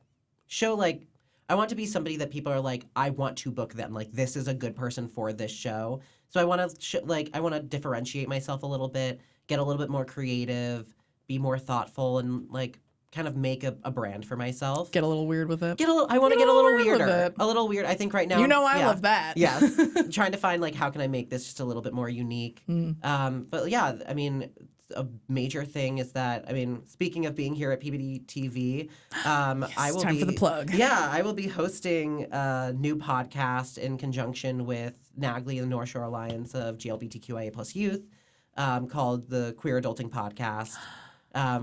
show like I want to be somebody that people are like, I want to book them. Like, this is a good person for this show. So I want to I want to differentiate myself a little bit, get a little bit more creative, be more thoughtful, and like kind of make a brand for myself. Get a little weird with it. I want to get a little weird with weirder. it. A little weird. I think right now. I yeah. love that. Yes. Trying to find like how can I make this just a little bit more unique. But yeah, I mean, a major thing is that, I mean, speaking of being here at PBD TV, I will time be for the plug. Yeah, I will be hosting a new podcast in conjunction with NAGLY and the North Shore Alliance of GLBTQIA plus youth, called the Queer Adulting Podcast,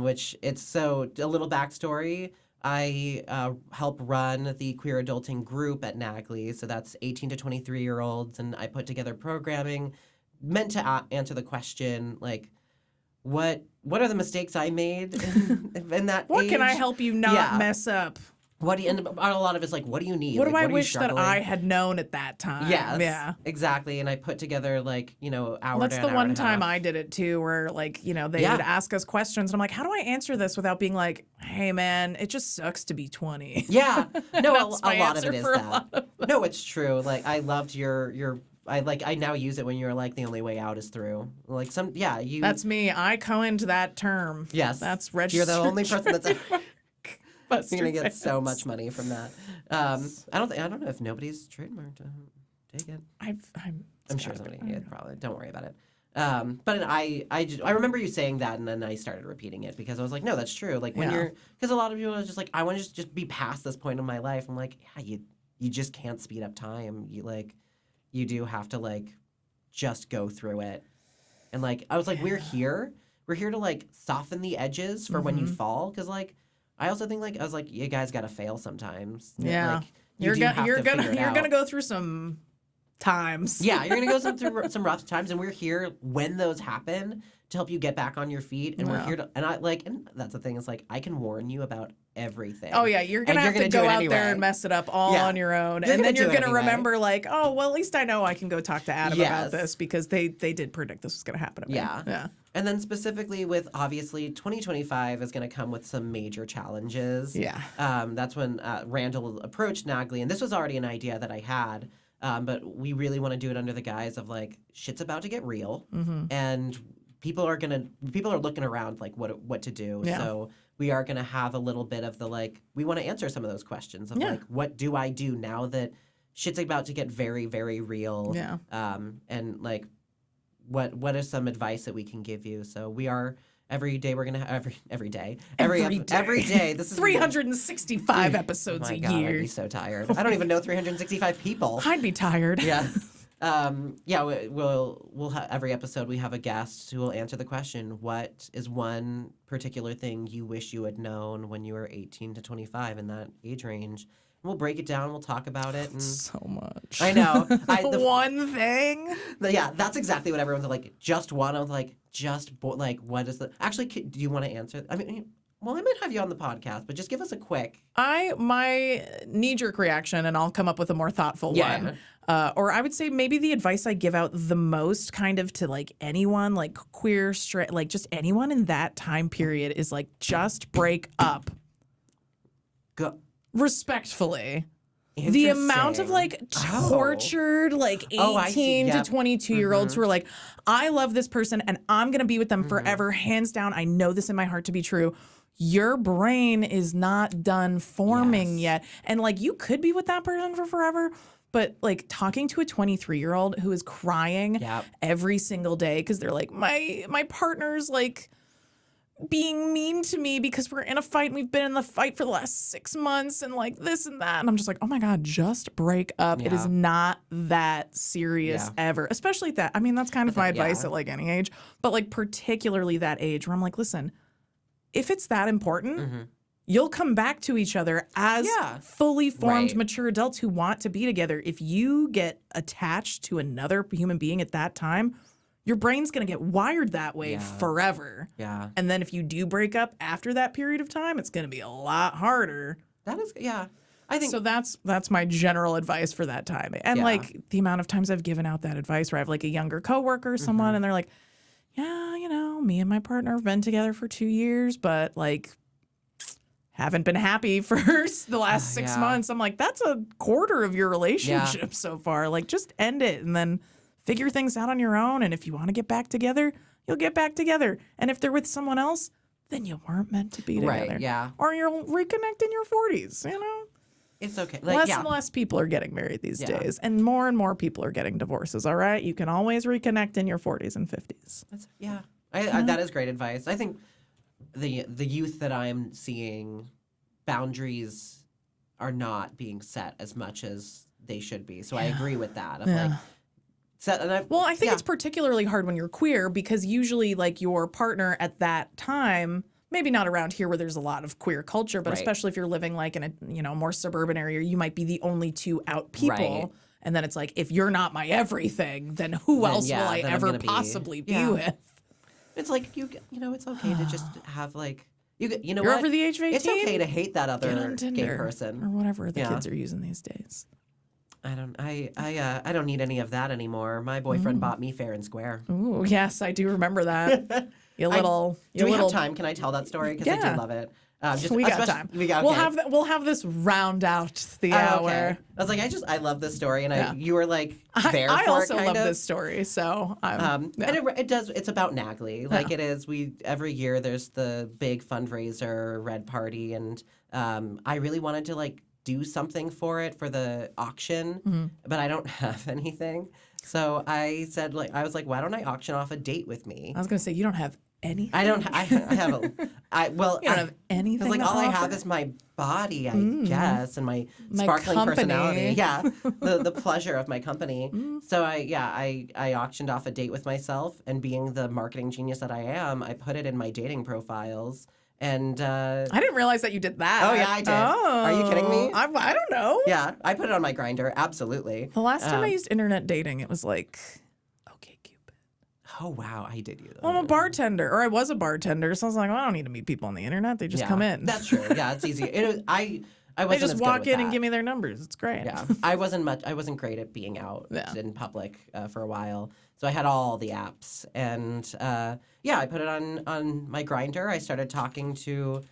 which a little backstory. I help run the queer adulting group at NAGLY, so that's 18 to 23-year-olds, and I put together programming meant to answer the question, like, what are the mistakes I made in that What age? can I help you not Yeah. mess up? What do you, and a lot of it's like, what do you need? What Like, do I are you wish that struggling? I had known at that time? Yes. Yeah. Exactly. And I put together like, hour That's to the an hour one and a time half. I did it too, where like, they Yeah. would ask us questions and I'm like, how do I answer this without being like, hey man, it just sucks to be 20. Yeah. No, That's a my lot of answer it is for a that. lot of No, it's true. Like I loved your I now use it when you're like the only way out is through. Like you That's me. I coined that term. Yes. That's You're registered. the only person that's Buster you're gonna get so fans. much money from that. I don't know if nobody's trademarked. Take it. I'm sure somebody did, probably. Don't worry about it. But I remember you saying that, and then I started repeating it because I was like, no, that's true. Like when Yeah. because a lot of people are just like, I want to just be past this point in my life. I'm like, yeah, you just can't speed up time. You do have to like just go through it. And like, I was like, we're here to like soften the edges for when you fall. Cause like, I also think like, I was like, you guys got to fail sometimes. Yeah. Like, you're gonna go through some times. Yeah, you're gonna go through some rough times, and we're here when those happen to help you get back on your feet. And we're here to, and I like, and that's the thing is like, I can warn you about everything. Oh yeah, you're gonna have to go out there and mess it up all on your own, and then you're gonna remember like, oh well, at least I know I can go talk to Adam about this because they did predict this was gonna happen to me. Yeah. And then specifically with obviously 2025 is going to come with some major challenges. Yeah. That's when Randall approached Nagley, and this was already an idea that I had, but we really want to do it under the guise of like shit's about to get real, and people are looking around like what to do. Yeah. So we are going to have a little bit of the like we want to answer some of those questions of like what do I do now that shit's about to get very very real. Yeah. And like. What is some advice that we can give you? So we are every day we're gonna every day. This is 365 episodes a year. I'd be so tired. I don't even know 365 people. I'd be tired. Yeah. We'll have every episode we have a guest who will answer the question, what is one particular thing you wish you had known when you were 18 to 25 in that age range? We'll break it down. We'll talk about it. And so much. I know. One thing. Yeah, that's exactly what everyone's like. Just one. I was like, what is the? Actually, do you want to answer? I mean, well, I might have you on the podcast, but just give us a quick. My knee-jerk reaction, and I'll come up with a more thoughtful one. Or I would say maybe the advice I give out the most, kind of to like anyone, like queer, straight, like just anyone in that time period, is like just break up. Go. Respectfully. The amount of like tortured like 18 to 22-year-olds who are like, I love this person and I'm going to be with them forever. Hands down. I know this in my heart to be true. Your brain is not done forming yet. And like you could be with that person for forever. But like talking to a 23-year-old who is crying every single day because they're like, my partner's like being mean to me because we're in a fight and we've been in the fight for the last 6 months and like this and that. And I'm just like, oh my God, just break up. It is not that serious ever. Especially at that. I mean, that's kind of my advice at like any age, but like particularly that age where I'm like, listen, if it's that important, you'll come back to each other as fully formed, mature adults who want to be together. If you get attached to another human being at that time, your brain's going to get wired that way forever. Yeah. And then if you do break up after that period of time, it's going to be a lot harder. That is, I think so. That's my general advice for that time. And like the amount of times I've given out that advice where I have like a younger coworker or someone and they're like, yeah, you know, me and my partner have been together for 2 years, but like haven't been happy for the last 6 months. I'm like, that's a quarter of your relationship so far. Like just end it and then figure things out on your own. And if you want to get back together, you'll get back together. And if they're with someone else, then you weren't meant to be together. Right, yeah. Or you'll reconnect in your 40s, you know? It's okay. Like, less and less people are getting married these days. And more people are getting divorces, all right? You can always reconnect in your 40s and 50s. That is great advice. I think the youth that I'm seeing, boundaries are not being set as much as they should be. So I agree with that. I think it's particularly hard when you're queer because usually like your partner at that time, maybe not around here where there's a lot of queer culture, but especially if you're living like in a more suburban area, you might be the only two out people. Right. And then it's like, if you're not my everything, then who else will I ever possibly be with? It's like, it's okay to just have like, you're over the age of 18? It's okay to hate that other gay person. Or whatever the kids are using these days. I don't need any of that anymore. My boyfriend bought me fair and square. Ooh, yes, I do remember that. Do we have time? Can I tell that story? Because I do love it. We got time. We'll have this round out the hour. Okay. I was like, I love this story, and you were like there I for also it, love this story, so and it's about Nagley. Like it is. Every year there's the big fundraiser red party, and I really wanted to like do something for it for the auction, but I don't have anything. So I said, I was like, why don't I auction off a date with me? I was gonna say you don't have anything? I don't. I have a. Well, You don't have anything. It's like to all I offer? have is my body, I guess, and my My sparkling company. personality. Yeah, the pleasure of my company. So I auctioned off a date with myself, and being the marketing genius that I am, I put it in my dating profiles. And I didn't realize that you did that. Oh, yeah, I did. Are you kidding me? I don't know. yeah, I put it on my Grindr. Absolutely. The last time I used internet dating, it was like, okay, Cupid. Oh wow, I did use that. Well, I'm a bartender, or I was a bartender, so I was like, well, I don't need to meet people on the internet. They just come in. That's true. Yeah, it's easy. I They wasn't just as walk good in with and that. give me their numbers. It's great. Yeah, I wasn't great at being out Yeah. in public for a while. So I had all the apps, and I put it on my Grindr. I started talking to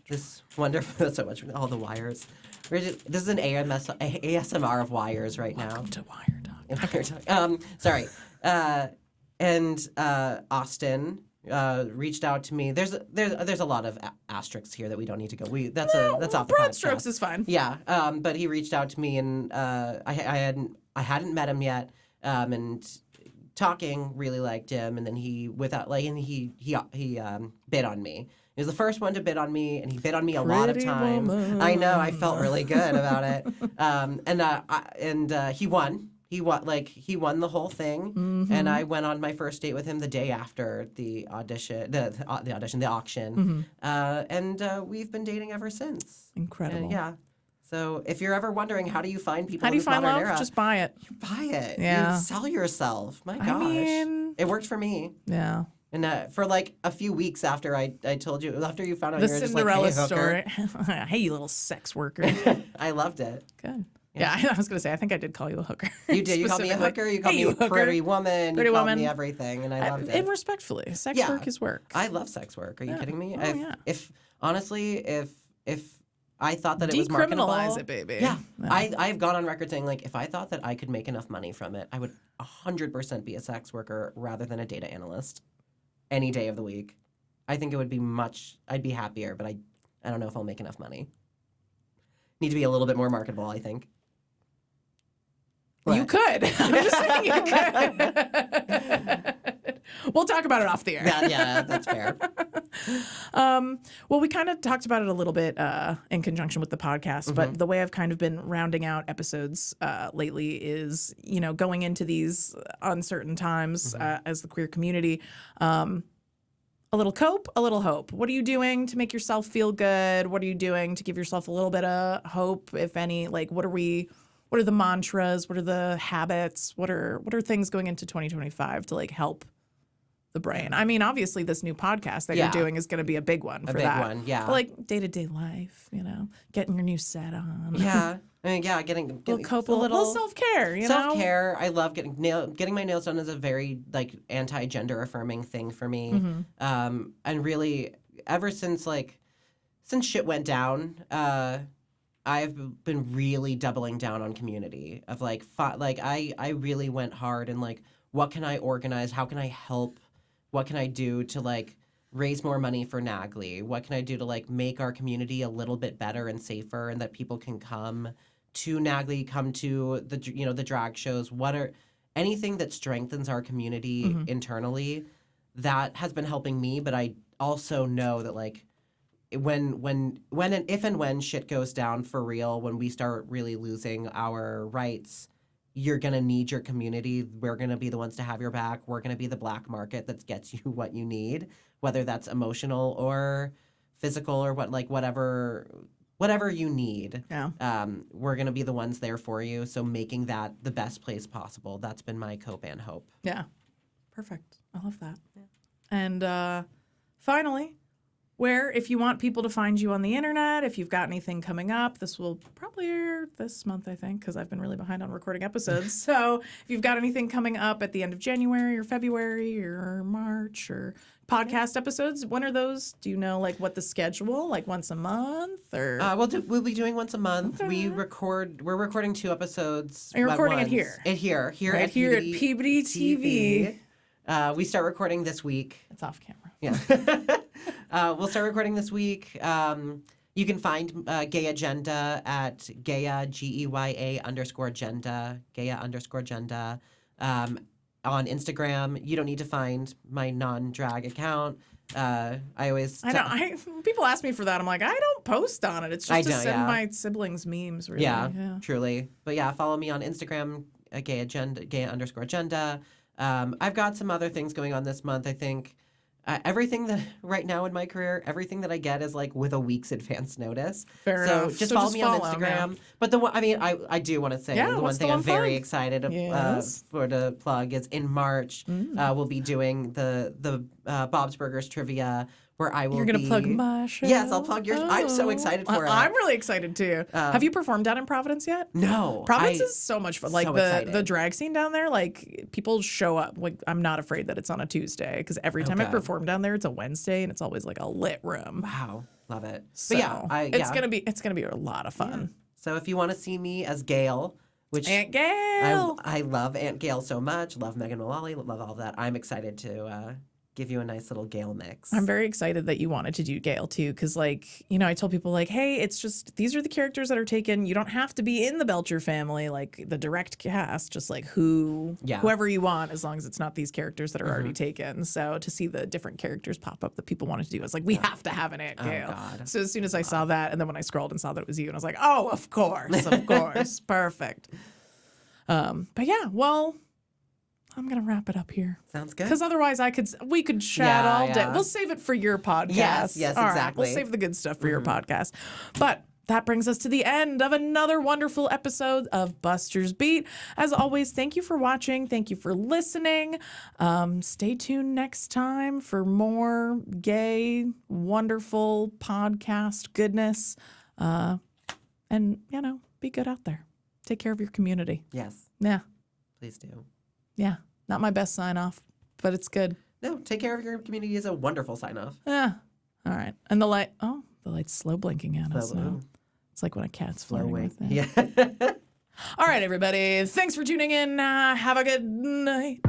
this wonderful, so much all the wires. This is an ASMR of wires right now. Welcome to Wire Talk. Sorry, and Austin reached out to me. There's a lot of asterisks here that we don't need to go. That's off the Broad podcast. strokes is fine. Yeah, but he reached out to me, and I hadn't met him yet, and talking really liked him, and then he bid on me. He was the first one to bid on me, and he bid on me a lot of Pretty times. woman. I know, I felt really good about it, and he won. He won the whole thing, and I went on my first date with him the day after the audition, the auction, and we've been dating ever since. Incredible. Yeah. So if you're ever wondering how do you find people How in do you this find modern love? era, Just buy it. you buy it. Yeah. You sell yourself. My gosh. I mean, It worked for me. yeah. And for like a few weeks after I told you, after you found out The you were just Cinderella like, hey, hooker. story. Hey, you little sex worker. I loved it. Good. Yeah, I was going to say, I think I did call you a hooker. You did. You called me a Specifically. hooker. You called Hey, me you a hooker. pretty woman. Pretty you called woman. me everything, and I loved it. And respectfully, sex Yeah. work is work. I love sex work. Are you kidding me? Oh, yeah. If honestly, if I thought that it was marketable, Decriminalize it, baby. Yeah, I've gone on record saying like if I thought that I could make enough money from it, I would 100% be a sex worker rather than a data analyst, any day of the week. I think it would be I'd be happier, but I don't know if I'll make enough money. Need to be a little bit more marketable, I think. You What? could. I'm just saying you could. We'll talk about it off the air. Yeah, that's fair. Well, we kind of talked about it a little bit in conjunction with the podcast, but the way I've kind of been rounding out episodes lately is, going into these uncertain times as the queer community, a little cope, a little hope. What are you doing to make yourself feel good? What are you doing to give yourself a little bit of hope, if any? Like, what are the mantras? What are the habits? What are things going into 2025 to like help the brain? I mean, obviously, this new podcast that Yeah. you're doing is going to be a big one for big that. one, yeah. But, like day-to-day life, getting your new set on. Yeah, I mean, yeah, getting little cope, a little self-care. Self-care. I love getting my nails done is a very like anti-gender affirming thing for me. And really, ever since shit went down, I've been really doubling down on community of I really went hard and like what can I organize? How can I help? What can I do to like raise more money for NAGLY? What can I do to like make our community a little bit better and safer, and that people can come to NAGLY, come to the the drag shows? Anything that strengthens our community internally, that has been helping me. But I also know that like if and when shit goes down for real, when we start really losing our rights, you're going to need your community. We're going to be the ones to have your back. We're going to be the black market that gets you what you need, whether that's emotional or physical or whatever you need. Yeah. We're going to be the ones there for you. So making that the best place possible. That's been my cope and hope. Yeah. Perfect. I love that. Yeah. And finally, where if you want people to find you on the internet, if you've got anything coming up, this will probably air this month, I think, because I've been really behind on recording episodes. So if you've got anything coming up at the end of January or February or March or podcast episodes, when are those? Do you know what the schedule, like once a month or? We'll be doing once a month. We're recording 2 episodes. Are you recording at it here? Here Right at here at PBD Peabody TV. We start recording this week. It's off camera. Yeah. We'll start recording this week. You can find Gay Agenda at Gaia, GEYA_agenda, Gaia_agenda. On Instagram, you don't need to find my non-drag account. I always I know. People ask me for that. I'm like, I don't post on it. It's I just to know, send yeah. my siblings memes. Really. Yeah, truly. But yeah, follow me on Instagram, gay_agenda. I've got some other things going on this month. I think everything that right now in my career, everything that I get is like with a week's advance notice. Fair so enough. just So follow just me on follow, Instagram. yeah. But the one, I mean, I do want to say Yeah, the one what's the thing I'm one very plug? excited Yes. for the plug is in March. We'll be doing the Bob's Burgers trivia where I will. You're gonna be... plug my show. Yes, I'll plug yours. I'm so excited for it. I'm really excited too. Have you performed down in Providence yet? No, Providence is so much fun. Like so the excited. drag scene down there, like people show up. Like I'm not afraid that it's on a Tuesday because every time I good. perform down there, it's a Wednesday and it's always like a lit room. Wow, love it. So but yeah, it's gonna be a lot of fun. So if you want to see me as Gail, which Aunt Gail. I love Aunt Gail so much, love Megan Mullally, love all of that. I'm excited to give you a nice little Gail mix. I'm very excited that you wanted to do Gail too, because like, you know, I told people like, hey, it's just these are the characters that are taken. You don't have to be in the Belcher family, like the direct cast, just like whoever you want, as long as it's not these characters that are already taken. So to see the different characters pop up that people wanted to do, I was like, we have to have an Aunt Gail. God. So as soon as I saw that, and then when I scrolled and saw that it was you, and I was like, oh, of course, perfect. But yeah, well, I'm gonna wrap it up here. Sounds good. Because otherwise, we could chat Yeah, all day. yeah. We'll save it for your podcast. Yes, All right, exactly. we'll save the good stuff for your podcast. But that brings us to the end of another wonderful episode of Buster's Beat. As always, thank you for watching. Thank you for listening. Stay tuned next time for more gay, wonderful podcast goodness. And, you know, be good out there. Take care of your community. Yes, Yeah. please do. Yeah. Not my best sign off, but it's good. No, take care of your community is a wonderful sign off. Yeah. All right. And the light's slow blinking at us Slow- now. It's like when a cat's Slow flirting wink. with me. Yeah. All right, everybody. Thanks for tuning in. Have a good night.